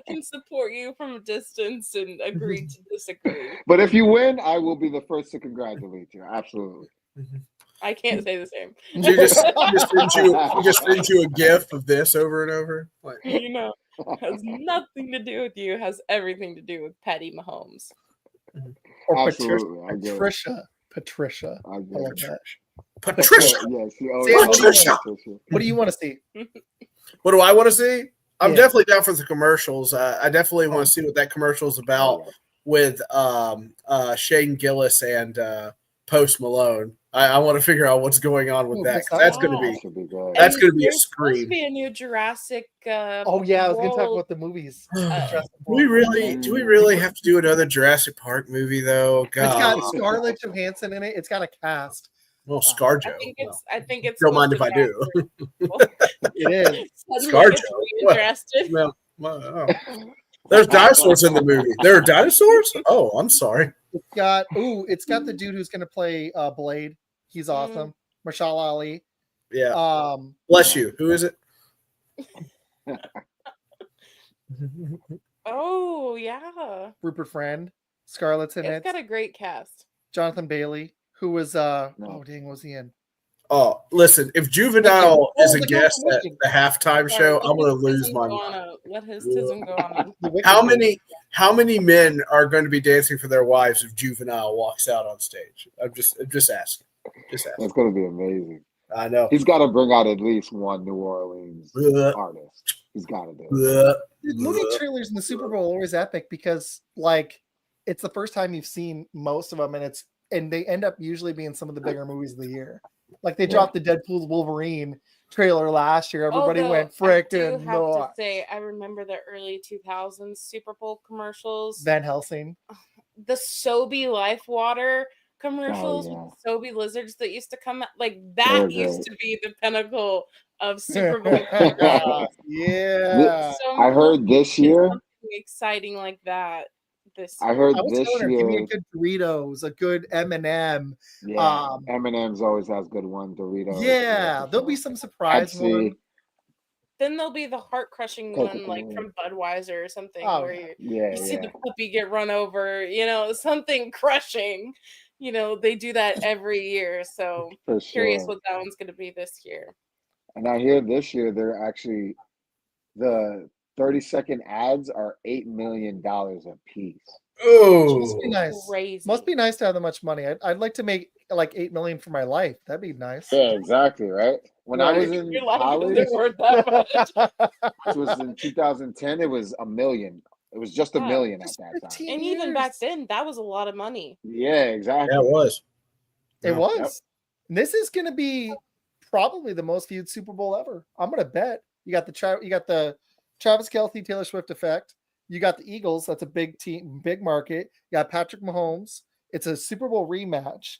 can support you from a distance and agree to disagree. But if you win, I will be the first to congratulate you. Absolutely. I can't say the same. He just sends you a gif of this over and over. Like, You know, has nothing to do with you. It has everything to do with Patty Mahomes. Or Absolutely, I get it. Patricia. I I get love it. that. Patricia. Yes, she Sam, always Patricia. What do you want to see? What do I want to see? I'm Yeah. definitely down for the commercials. I definitely want to see what that commercial is about with Shane Gillis and Post Malone. I want to figure out what's going on with that. 'Cause that's going to That should be good. be a There's supposed to scream. be a new Jurassic. Oh yeah, I was going to talk World. about the movies. Do we really have to do another Jurassic Park movie though? It's got God. Scarlett Johansson in it. It's got a cast. Well, ScarJo. I think it's. Don't mind if I supposed do. to be after- It is. Suddenly ScarJo. gets really interested. Oh. There's dinosaurs in the movie. There are dinosaurs? Oh, I'm sorry. It's got the dude who's going to play Blade. He's awesome. Marshall Ali. Yeah. Bless you. Who is it? Oh yeah. Rupert Friend. Scarlett's in It's it. got a great cast. Jonathan Bailey, who was oh dang, was he in? Oh, listen, if Juvenile is a the guest at Wicked. the halftime show, I'm going to lose my mind. Let his tism go on. How many men are going to be dancing for their wives if Juvenile walks out on stage? I'm just asking. Just asking. It's going to be amazing. I know. He's got to bring out at least one New Orleans artist. He's got to do it. Dude, movie trailers in the Super Bowl are always epic because like it's the first time you've seen most of them, and they end up usually being some of the bigger movies of the year. Like they dropped the Deadpool Wolverine trailer last year. Everybody went frickin' I have to nuts. say, I remember the early 2000s Super Bowl commercials. Van Helsing. The Sobe Life Water commercials yeah. with the Sobe lizards that used to come out. Like that used to be the pinnacle of Super Bowl commercials. Yeah. So I heard this year. something exciting like that. I heard I was this telling her, give me year. a good Doritos, a good M&M. Yeah, M&M's always has good one. Doritos. Yeah, there'll be some surprise one. Then there'll be the heart crushing one, like from Budweiser or something, where you see the puppy get run over. You know, something crushing. You know, they do that every year. So curious what that one's going to be this year. And I hear this year they're actually the 30-second ads are $8 million a piece. Oh, must be nice. Crazy. Must be nice to have that much money. I'd like to make like $8 million for my life. That'd be nice. Yeah, exactly. Right. When I was in college, it was in 2010. It was $1 million. It was just $1 million at that time. And even back then, that was a lot of money. Yeah, exactly. Yeah, it was. It was. Yep. This is going to be probably the most viewed Super Bowl ever. I'm going to bet. You got the Travis Kelce, Taylor Swift effect. You got the Eagles. That's a big team, big market. You got Patrick Mahomes. It's a Super Bowl rematch.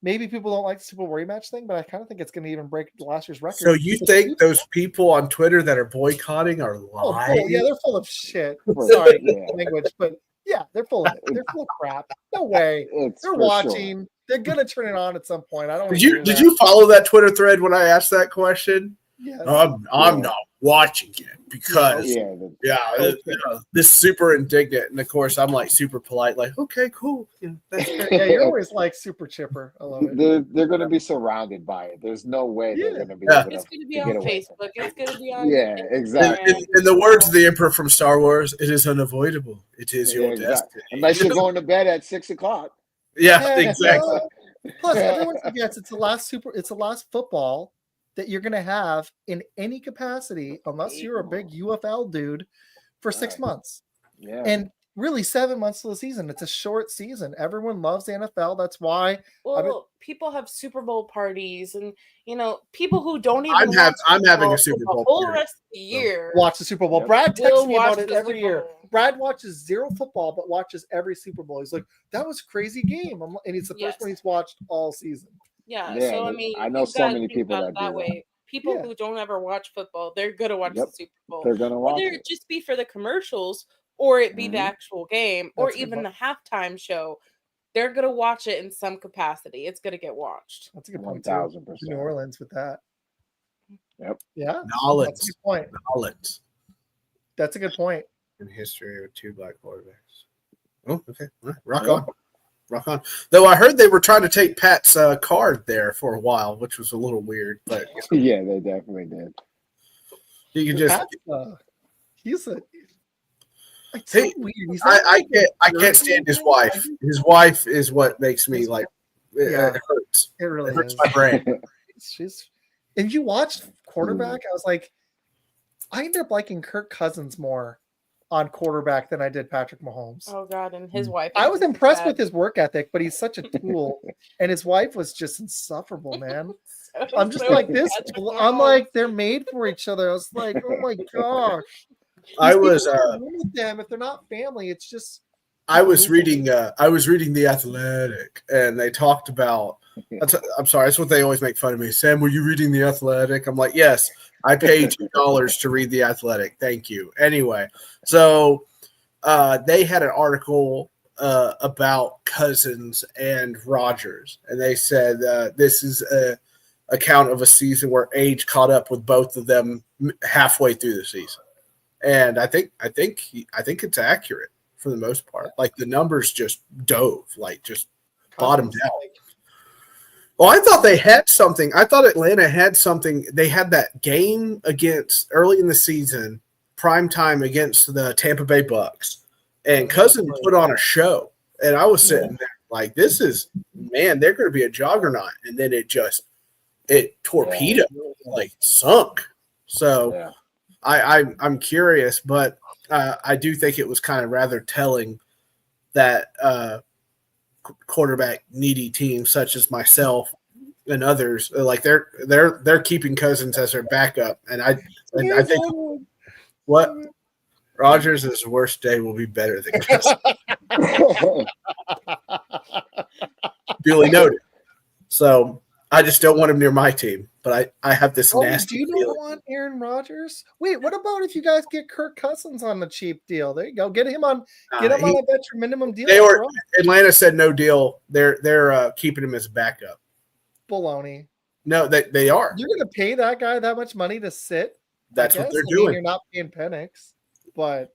maybe people don't like the Super Bowl rematch thing, but I kind of think it's going to even break last year's record. So you think those people on Twitter that are boycotting are lying? Yeah, they're full of shit. For Sorry, sure. language, but yeah, they're full of it. They're full of crap. No way. It's They're for watching. sure. They're gonna turn it on at some point. I don't. Did you follow that Twitter thread when I asked that question? Yes. I'm not watching it because this super indignant, and of course I'm like super polite, like okay, cool. Yeah, that's great. Yeah, you're always like super chipper. I love it. They're going to be surrounded by it. There's no way they're going to be. It's going to be on Facebook. It's going to be on. Yeah, exactly. In the words of the Emperor from Star Wars, it is unavoidable. It is your destiny. Unless you're going to bed at 6 o'clock. Yeah, exactly. Plus, everyone forgets it's the last football that you're going to have in any capacity, unless you're a big UFL dude, for 6 months. Yeah. And really 7 months of the season. It's a short season. Everyone loves the NFL. That's why. People have Super Bowl parties, and people who don't even. I'm having a Super Bowl the whole party. rest of the year. Watch the Super Bowl. Brad texts me about it every year. Bowl. Brad watches zero football, but watches every Super Bowl. He's like, "That was a crazy game," and it's the first one he's watched all season. Yeah. So I mean, I know so many people that do way. People who don't ever watch football, they're gonna watch the Super Bowl. They're gonna watch whether it just be for the commercials, or it be the actual game, or even the halftime show. They're gonna watch it in some capacity. It's gonna get watched. That's a good point. 1,000%. New Orleans with that. Yep. Yeah. Knowledge. That's a good point. Knowledge. That's a good point. In history with 2 black quarterbacks. Oh, okay. All right. Rock on. Though I heard they were trying to take Pat's card there for a while, which was a little weird. But yeah, they definitely did. You can just. He's a. It's so weird. I can't stand his wife. His wife is what makes me like. It hurts. It really hurts is. my brain. And you watched quarterback. I was like, I ended up liking Kirk Cousins more on quarterback than I did Patrick Mahomes. Oh God, and his wife. I was impressed with his work ethic, but he's such a tool, and his wife was just insufferable, man. I'm just like this. I'm like they're made for each other. I was like, oh my gosh. I was with them if they're not family. It's just. I was reading The Athletic, and they talked about. I'm sorry, that's what they always make fun of me. Sam, were you reading The Athletic? I'm like, yes. I paid $2 to read The Athletic. Thank you. Anyway, so they had an article about Cousins and Rodgers, and they said this is a account of a season where age caught up with both of them halfway through the season, and I think it's accurate for the most part. Like the numbers just dove, like just bottomed out. Well, I thought they had something. I thought Atlanta had something. They had that game against early in the season, prime time against the Tampa Bay Bucks, and Cousins put on a show. And I was sitting there like, "This is man, they're going to be a juggernaut." And then it torpedoed, like sunk. So I'm curious, but I do think it was kind of rather telling that. Quarterback needy teams such as myself and others, like they're keeping Cousins as their backup, and I think what Rodgers' worst day will be better than Cousins. Duly noted. So I just don't want him near my team, but I have this nasty. You don't want Aaron Rodgers? Wait, what about if you guys get Kirk Cousins on the cheap deal? There you go. Get him on a veteran minimum deal. Atlanta said no deal. They're keeping him as a backup. Baloney. No, they are. You're going to pay that guy that much money to sit? That's what they're doing. You're not paying Penix, but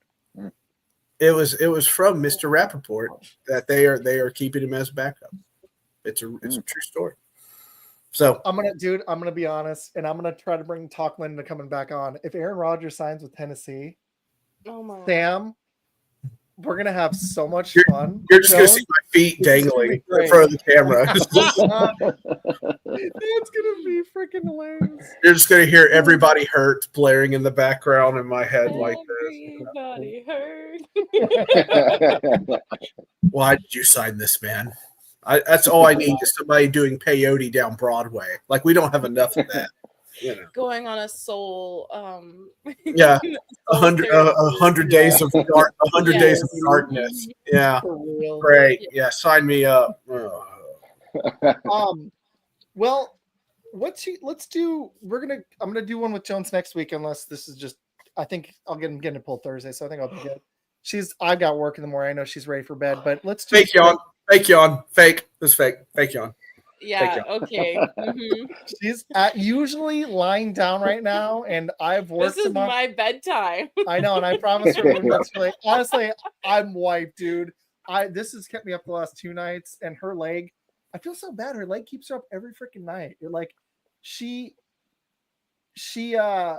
it was from Mr. Rappaport that they are keeping him as a backup. It's a true story. So I'm gonna be honest, and I'm gonna try to bring Talkman into coming back on. If Aaron Rodgers signs with Tennessee, Sam, we're gonna have so much fun. You're just gonna see my feet dangling in front of the camera. It's gonna be freaking hilarious. You're just gonna hear Everybody Hurt blaring in the background in my head like this. Everybody hurt. Why did you sign this man? That's all I need is somebody doing peyote down Broadway. Like we don't have enough of that. Going on a soul. 100 days of dark. 100 days of darkness. Yeah, great. Yeah, sign me up. Well, I'm gonna do one with Jones next week, unless this is just. I think I'm getting to pull Thursday, so I think I'll be good. I got work in the morning. I know she's ready for bed, but let's do fake yawn. Fake yawn. Fake. This fake. Fake yawn. Yeah. Okay. Mm-hmm. She's usually lying down right now, and I've worked. This is my bedtime. I know, and I promise her that's really honestly, I'm wiped, dude. This has kept me up the last 2 nights, and her leg. I feel so bad. Her leg keeps her up every freaking night. Like she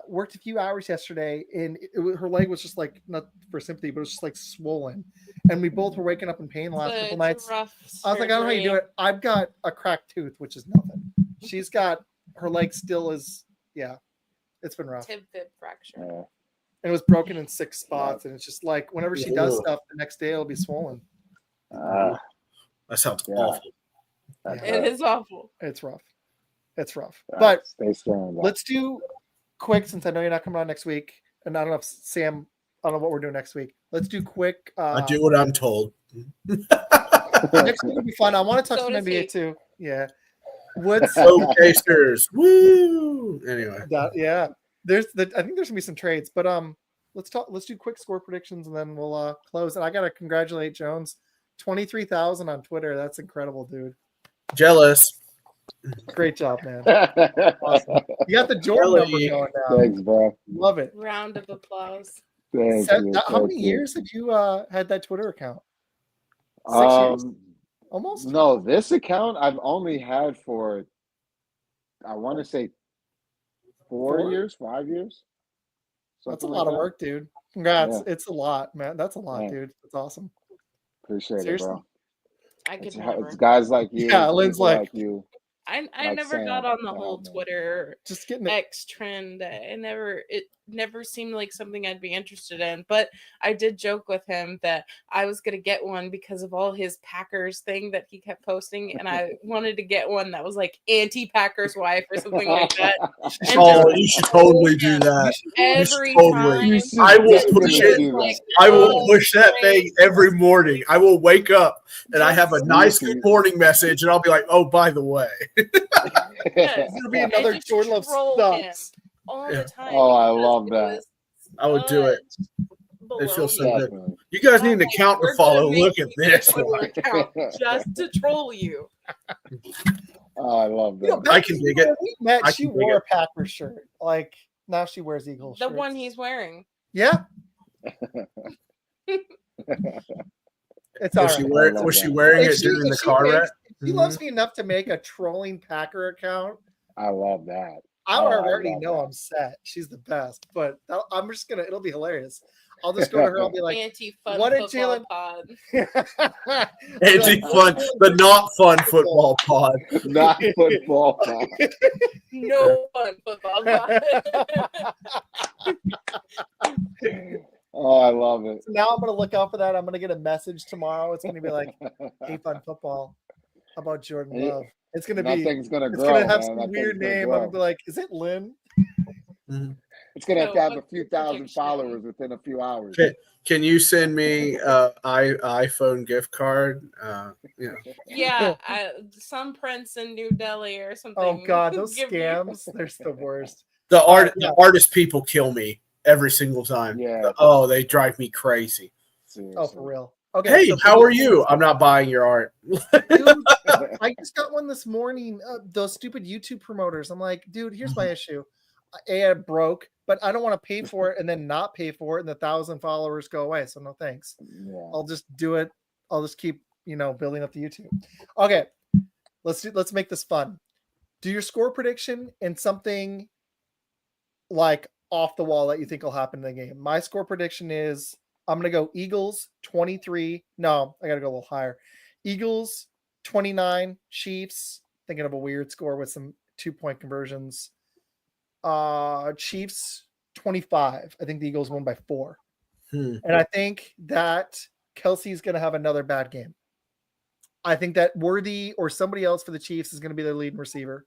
worked a few hours yesterday, and her leg was just like, not for sympathy, but it was just like swollen, and we both were waking up in pain the last couple nights. I was like, I don't know how you do it. I've got a cracked tooth, which is nothing. She's got her leg still is it's been rough. Tib-fib fracture. And it was broken in 6 spots, and it's just like whenever she does stuff, the next day it'll be swollen. That sounds awful. It is awful. It's rough. It's rough. But stay strong. Let's do quick, since I know you're not coming on next week, and I don't know if Sam. I don't know what we're doing next week. Let's do quick. I do what I'm told. Next week will be fun. I want to touch on NBA too. Yeah. What's Pacers? Woo! Anyway. Yeah. I think there's gonna be some trades, but let's do quick score predictions, and then we'll close. And I gotta congratulate Jones, 23,000 on Twitter. That's incredible, dude. Jealous. Great job, man. Awesome. You got the Jordan number going now. Thanks, bro. Love it. Round of applause. Thank you. How many years have you had that Twitter account? 6 years? Almost? No, this account I've only had for, I want to say 4 years, 5 years. That's a lot of work, dude. Congrats. Yeah. It's a lot, man. That's a lot, dude. That's awesome. Appreciate it, bro. It's guys like you. Yeah, Lynn's like you. I never got on the whole Twitter just getting X trend. It never seemed like something I'd be interested in. But I did joke with him that I was gonna get one because of all his Packers thing that he kept posting, and I wanted to get one that was like anti-Packers wife or something like that. You should totally do that. Every time I will push it. I will push that thing every morning. I will wake up and I have a nice good morning message, and I'll be like, "Oh, by the way." It's gonna be another Jordan Love sucks all the time. Oh, I love that. I would do it. It feels so good. You guys need an account to follow. Look at this one. Just to troll you. Oh, I love that. You know, I can dig it. She wore a Packers shirt. Like now she wears Eagles. The one he's wearing. Yeah. It's was she wearing it during the car wreck? He loves me enough to make a trolling Packer account. I love that. I already know I'm set. She's the best, but I'm just gonna. It'll be hilarious. I'll just go to her. I'll be like, "Anti-fun what did Jalen pod? Anti-fun, the not fun football pod. Not football pod. No fun football pod." Oh, I love it. So now I'm gonna look out for that. I'm gonna get a message tomorrow. It's gonna be like, "Hey, fun football about Jordan Love." It's gonna be. Nothing's gonna grow. It's gonna have some weird name. I'm gonna be like, "Is it Lynn?" It's gonna have to have a few thousand followers within a few hours. Can you send me iPhone gift card? Yeah, some prince in New Delhi or something. Oh God, those scams! They're the worst. The artist people kill me every single time. Yeah. Oh, they drive me crazy. Seriously. Oh, for real. Okay. Hey, so how are you? I'm not buying your art. Dude, I just got one this morning. Those stupid YouTube promoters. I'm like, dude, here's my issue. I broke, but I don't want to pay for it and then not pay for it, and the 1,000 followers go away. So no thanks. Yeah. I'll just do it. I'll just keep, building up the YouTube. Okay, let's make this fun. Do your score prediction and something like off the wall that you think will happen in the game. My score prediction is I'm gonna go Eagles 23. No, I gotta go a little higher. Eagles 29, Chiefs. Thinking of a weird score with some 2-point conversions. Chiefs 25. I think the Eagles won by 4. And I think that Kelsey's going to have another bad game. I think that Worthy or somebody else for the Chiefs is going to be their leading receiver.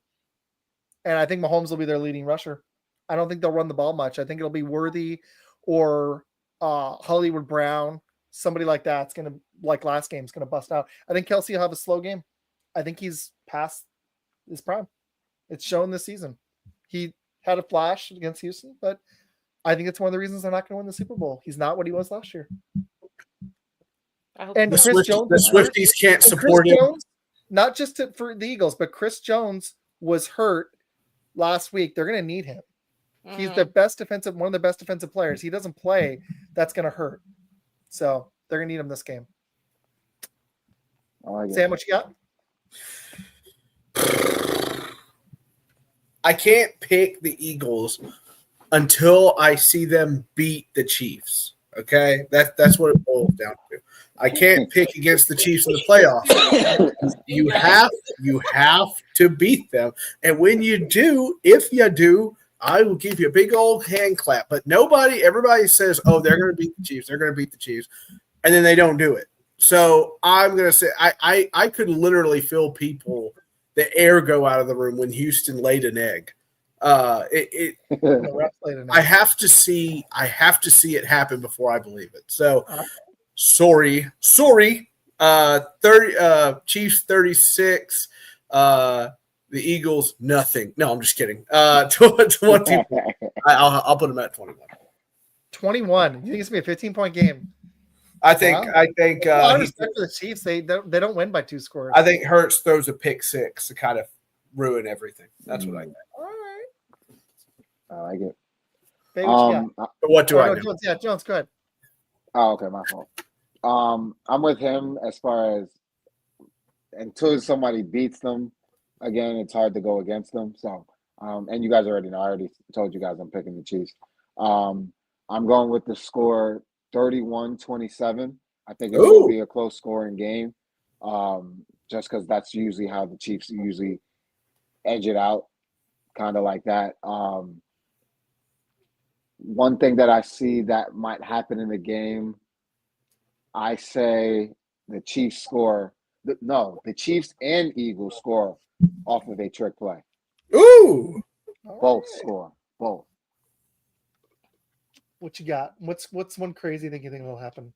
And I think Mahomes will be their leading rusher. I don't think they'll run the ball much. I think it'll be Worthy or Hollywood Brown. Somebody like that's going to, like last game, is going to bust out. I think Kelsey will have a slow game. I think he's past his prime. It's shown this season. He had a flash against Houston, but I think it's one of the reasons they're not going to win the Super Bowl. He's not what he was last year. And Chris Jones, the Swifties can't support him. Jones, not just for the Eagles, but Chris Jones was hurt last week. They're going to need him. He's the best defensive, one of the best defensive players. He doesn't play, that's going to hurt. So they're going to need him this game. Sam, what you got? I can't pick the Eagles until I see them beat the Chiefs. Okay, that's what it boils down to. I can't pick against the Chiefs in the playoffs. You have to beat them, and when you do, if you do, I will give you a big old hand clap. But everybody says, "Oh, they're going to beat the Chiefs. They're going to beat the Chiefs," and then they don't do it. So I'm going to say I could literally feel the air go out of the room when Houston laid an egg. I have to see it happen before I believe it. So sorry. 30 Chiefs 36, the Eagles nothing. No, I'm just kidding. 20. I'll put them at 21. 21. You think it's gonna be a 15-point game? I think I respect for the Chiefs. They don't win by 2 scores. I think Hurts throws a pick 6 to kind of ruin everything. That's what I think. All right. I like it. Baby, what do I know? Jones, Jones, go ahead. Oh, okay, my fault. I'm with him as far as until somebody beats them again, it's hard to go against them. So, and you guys already know. I already told you guys I'm picking the Chiefs. I'm going with the score 31-27. I think it will be a close scoring game, just because that's usually how the Chiefs usually edge it out, kind of like that. One thing that I see that might happen in the game, I say the Chiefs score. The Chiefs and Eagles score off of a trick play. Ooh! Both score. Both. What you got? What's one crazy thing you think will happen?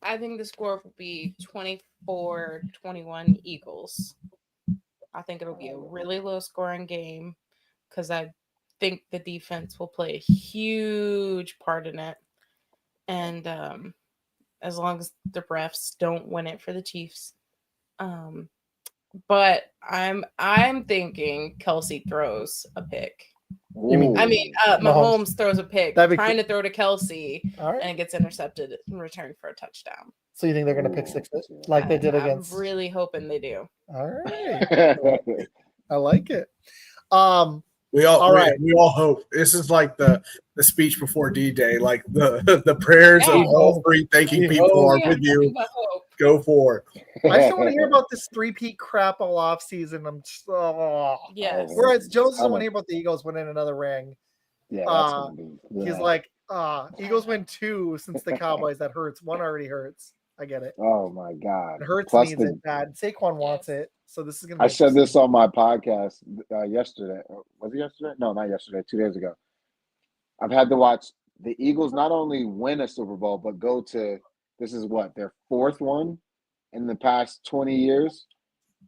I think the score will be 24-21 Eagles. I think it'll be a really low scoring game because I think the defense will play a huge part in it. And as long as the refs don't win it for the Chiefs. But I'm thinking Kelsey throws a pick. Mahomes throws a pick, trying to throw to Kelsey, and it gets intercepted in return for a touchdown. So you think they're going to pick 6 like they did against? I'm really hoping they do. All right. I like it. We all hope. This is like the speech before D-Day, like the prayers of all three thanking people are with you. Go for it. I just don't want to hear about this 3-peat crap all off season. I'm just yes. Whereas Jones doesn't want to hear about the Eagles winning another ring. Yeah, he's like, Eagles win 2 since the Cowboys. That hurts. 1 already hurts. I get it. Oh my God. It hurts. Plus needs it bad. Saquon wants it. So this is gonna. I said this on my podcast yesterday. Was it yesterday? No, not yesterday. 2 days ago. I've had to watch the Eagles not only win a Super Bowl, but go to this is what their 4th one in the past 20 years,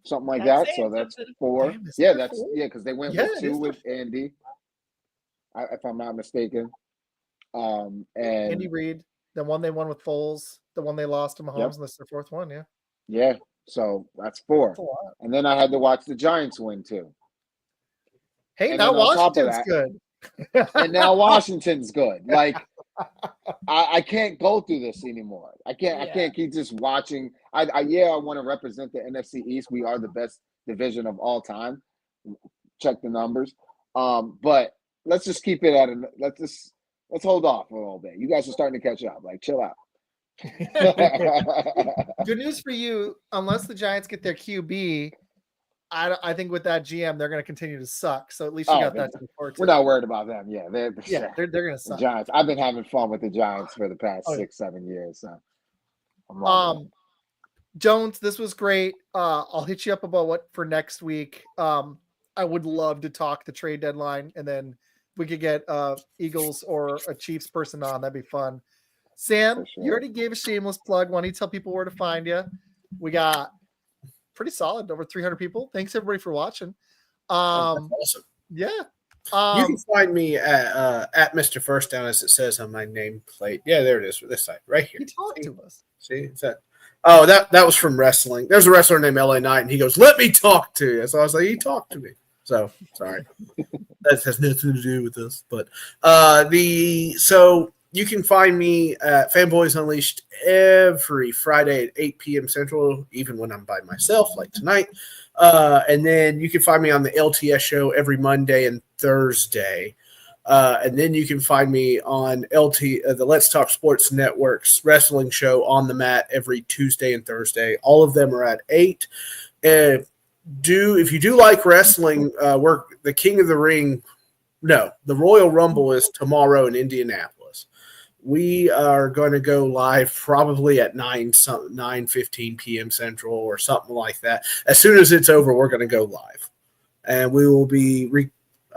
something like that. So that's 4. Yeah, that's 4? Because they went with 2 with Andy, if I'm not mistaken. And Andy Reid, the one they won with Foles, the one they lost to Mahomes, and this is their 4th one. Yeah. Yeah. So that's 4. And then I had to watch the Giants win too. Hey, now Washington's good. And now Washington's good. Like I can't go through this anymore. I can't keep just watching. I want to represent the NFC East. We are the best division of all time. Check the numbers. But let's just keep it let's hold off for a little bit. You guys are starting to catch up. Like chill out. Good news for you. Unless the Giants get their QB, I think with that GM they're going to continue to suck. So at least you got that to look forward to. We're not worried about them. Yeah, they're going to suck. The Giants. I've been having fun with the Giants for the past 6-7 years. So Jones, this was great. I'll hit you up about what for next week. I would love to talk the trade deadline, and then we could get Eagles or a Chiefs person on. That'd be fun. Sam, you already gave a shameless plug. Why don't you tell people where to find you? We got pretty solid, over 300 people. Thanks everybody for watching. That's awesome. Yeah. You can find me at Mr. First Down, as it says on my nameplate. Yeah, there it is for this side, right here. He talked to us. See, is that? Oh, that was from wrestling. There's a wrestler named LA Knight, and he goes, "Let me talk to you." So I was like, "He talked to me." So sorry, that has nothing to do with this. But so you can find me at Fanboys Unleashed every Friday at 8 p.m. Central, even when I'm by myself, like tonight. And then you can find me on the LTS show every Monday and Thursday. And then you can find me on the Let's Talk Sports Network's wrestling show On the Mat every Tuesday and Thursday. All of them are at 8. If you do like wrestling, we're the King of the Ring. No, the Royal Rumble is tomorrow in Indianapolis. We are going to go live probably at 9:15 p.m. Central or something like that. As soon as it's over, we're going to go live, and we will be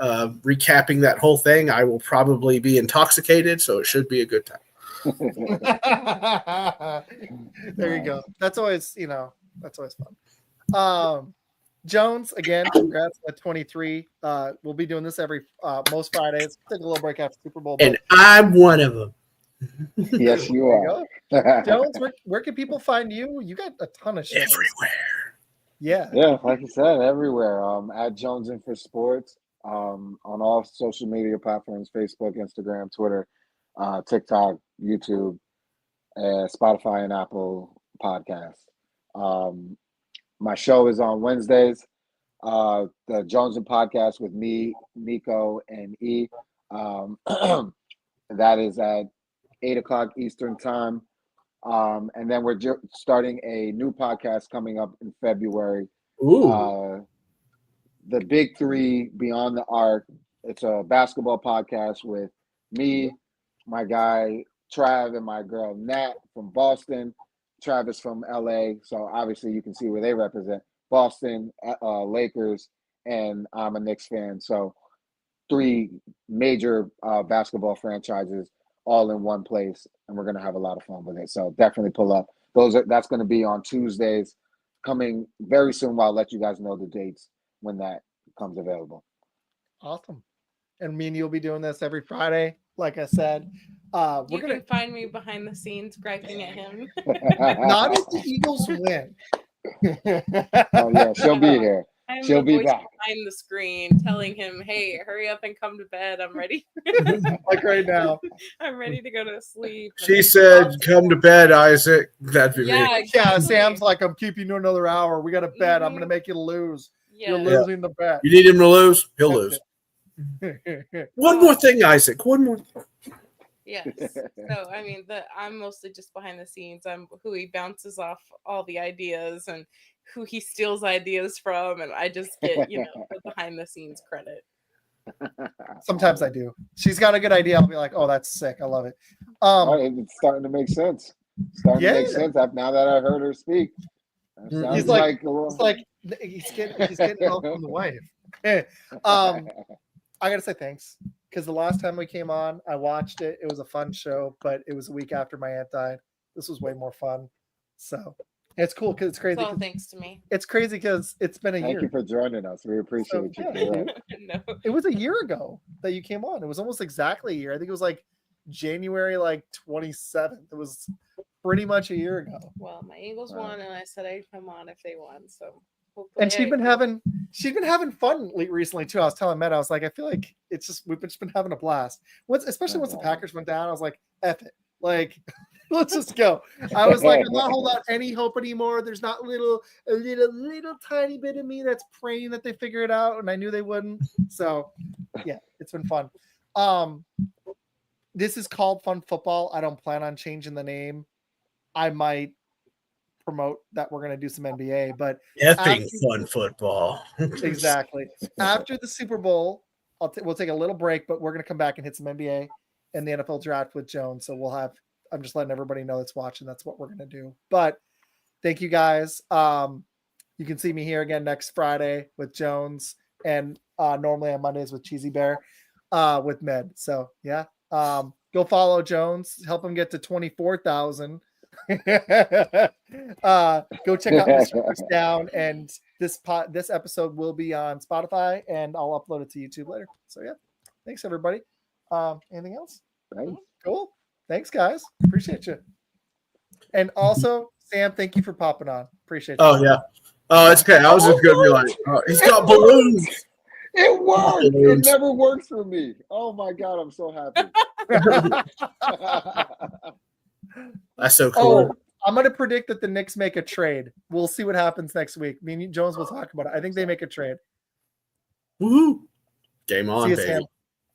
recapping that whole thing. I will probably be intoxicated, so it should be a good time. There you go. That's always fun. Jones, again, congrats at 23. We'll be doing this every most Fridays. Take a little break after Super Bowl. And I'm one of them. Yes, you are. Jones, where can people find you? You got a ton of shit. Everywhere. Yeah. Yeah, like you said, everywhere. At JonesN'ForSports, on all social media platforms, Facebook, Instagram, Twitter, TikTok, YouTube, Spotify, and Apple Podcasts. My show is on Wednesdays. The Jones and Podcast with me, Nico, and E. That is at 8 o'clock Eastern time. And then we're starting a new podcast coming up in February. Ooh. The Big Three Beyond the Arc. It's a basketball podcast with me, my guy Trav, and my girl Nat from Boston. Travis from LA. So obviously you can see where they represent Boston, Lakers, and I'm a Knicks fan. So 3 major basketball franchises all in one place, and we're going to have a lot of fun with it. So definitely pull up. That's going to be on Tuesdays, coming very soon. I'll let you guys know the dates when that comes available. Awesome. And me and you'll be doing this every Friday, like I said. You can find me behind the scenes griping at him. Not if the Eagles win. Oh yeah, she'll be here. She'll be back behind the screen, telling him, "Hey, hurry up and come to bed. I'm ready." Like right now. I'm ready to go to sleep. She said, "Come to bed, Isaac." That'd be me. Exactly. Yeah, Sam's like, "I'm keeping you another hour. We got to bet. I'm going to make you lose. Yeah. You're losing the bet." You need him to lose? He'll lose. One more thing, Isaac. One more. Yes. So I mean, I'm mostly just behind the scenes. I'm who he bounces off all the ideas and who he steals ideas from, and I just get the behind the scenes credit. Sometimes I do. She's got a good idea. I'll be like, "Oh, that's sick. I love it." It's starting to make sense. To make sense now that I heard her speak. He's like he's getting help from the wife. I gotta say thanks, because the last time we came on, I watched it. It was a fun show, but it was a week after my aunt died. This was way more fun. So it's cool because it's crazy. It's all thanks to me. It's crazy because it's been a year. Thank you for joining us. We appreciate you. No. It was a year ago that you came on. It was almost exactly a year. I think it was like January 27th. It was pretty much a year ago. Well, my Eagles won, and I said I'd come on if they won. So. And she's been having fun recently too. I was telling Matt, I was like, I feel like we've just been having a blast. Especially once the Packers went down, I was like, F it. Like, let's just go. I was like, I'm not holding out any hope anymore. There's not a little tiny bit of me that's praying that they figure it out, and I knew they wouldn't. So yeah, it's been fun. This is called Fun Football. I don't plan on changing the name. I might promote that we're going to do some NBA, but effing fun football. Exactly. After the Super Bowl, we'll take a little break, but we're going to come back and hit some NBA and the NFL draft with Jones. So I'm just letting everybody know that's watching. That's what we're going to do. But thank you guys. You can see me here again next Friday with Jones, and normally on Mondays with Cheesy Bear, with Med. So yeah, go follow Jones, help him get to 24,000. Go check out Mr. First Down, and this episode will be on Spotify, and I'll upload it to YouTube later. So yeah, thanks everybody. Anything else? Thanks. Cool. Thanks, guys. Appreciate you. And also, Sam, thank you for popping on. Appreciate you. Oh yeah. Oh, it's okay. I was just gonna be like, he's got balloons. It worked. It never works for me. Oh my god, I'm so happy. That's so cool. Oh, I'm gonna predict that the Knicks make a trade. We'll see what happens next week. Me and Jones will talk about it. I think they make a trade. Woohoo! Game on, See you, baby. Sam.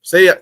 See ya.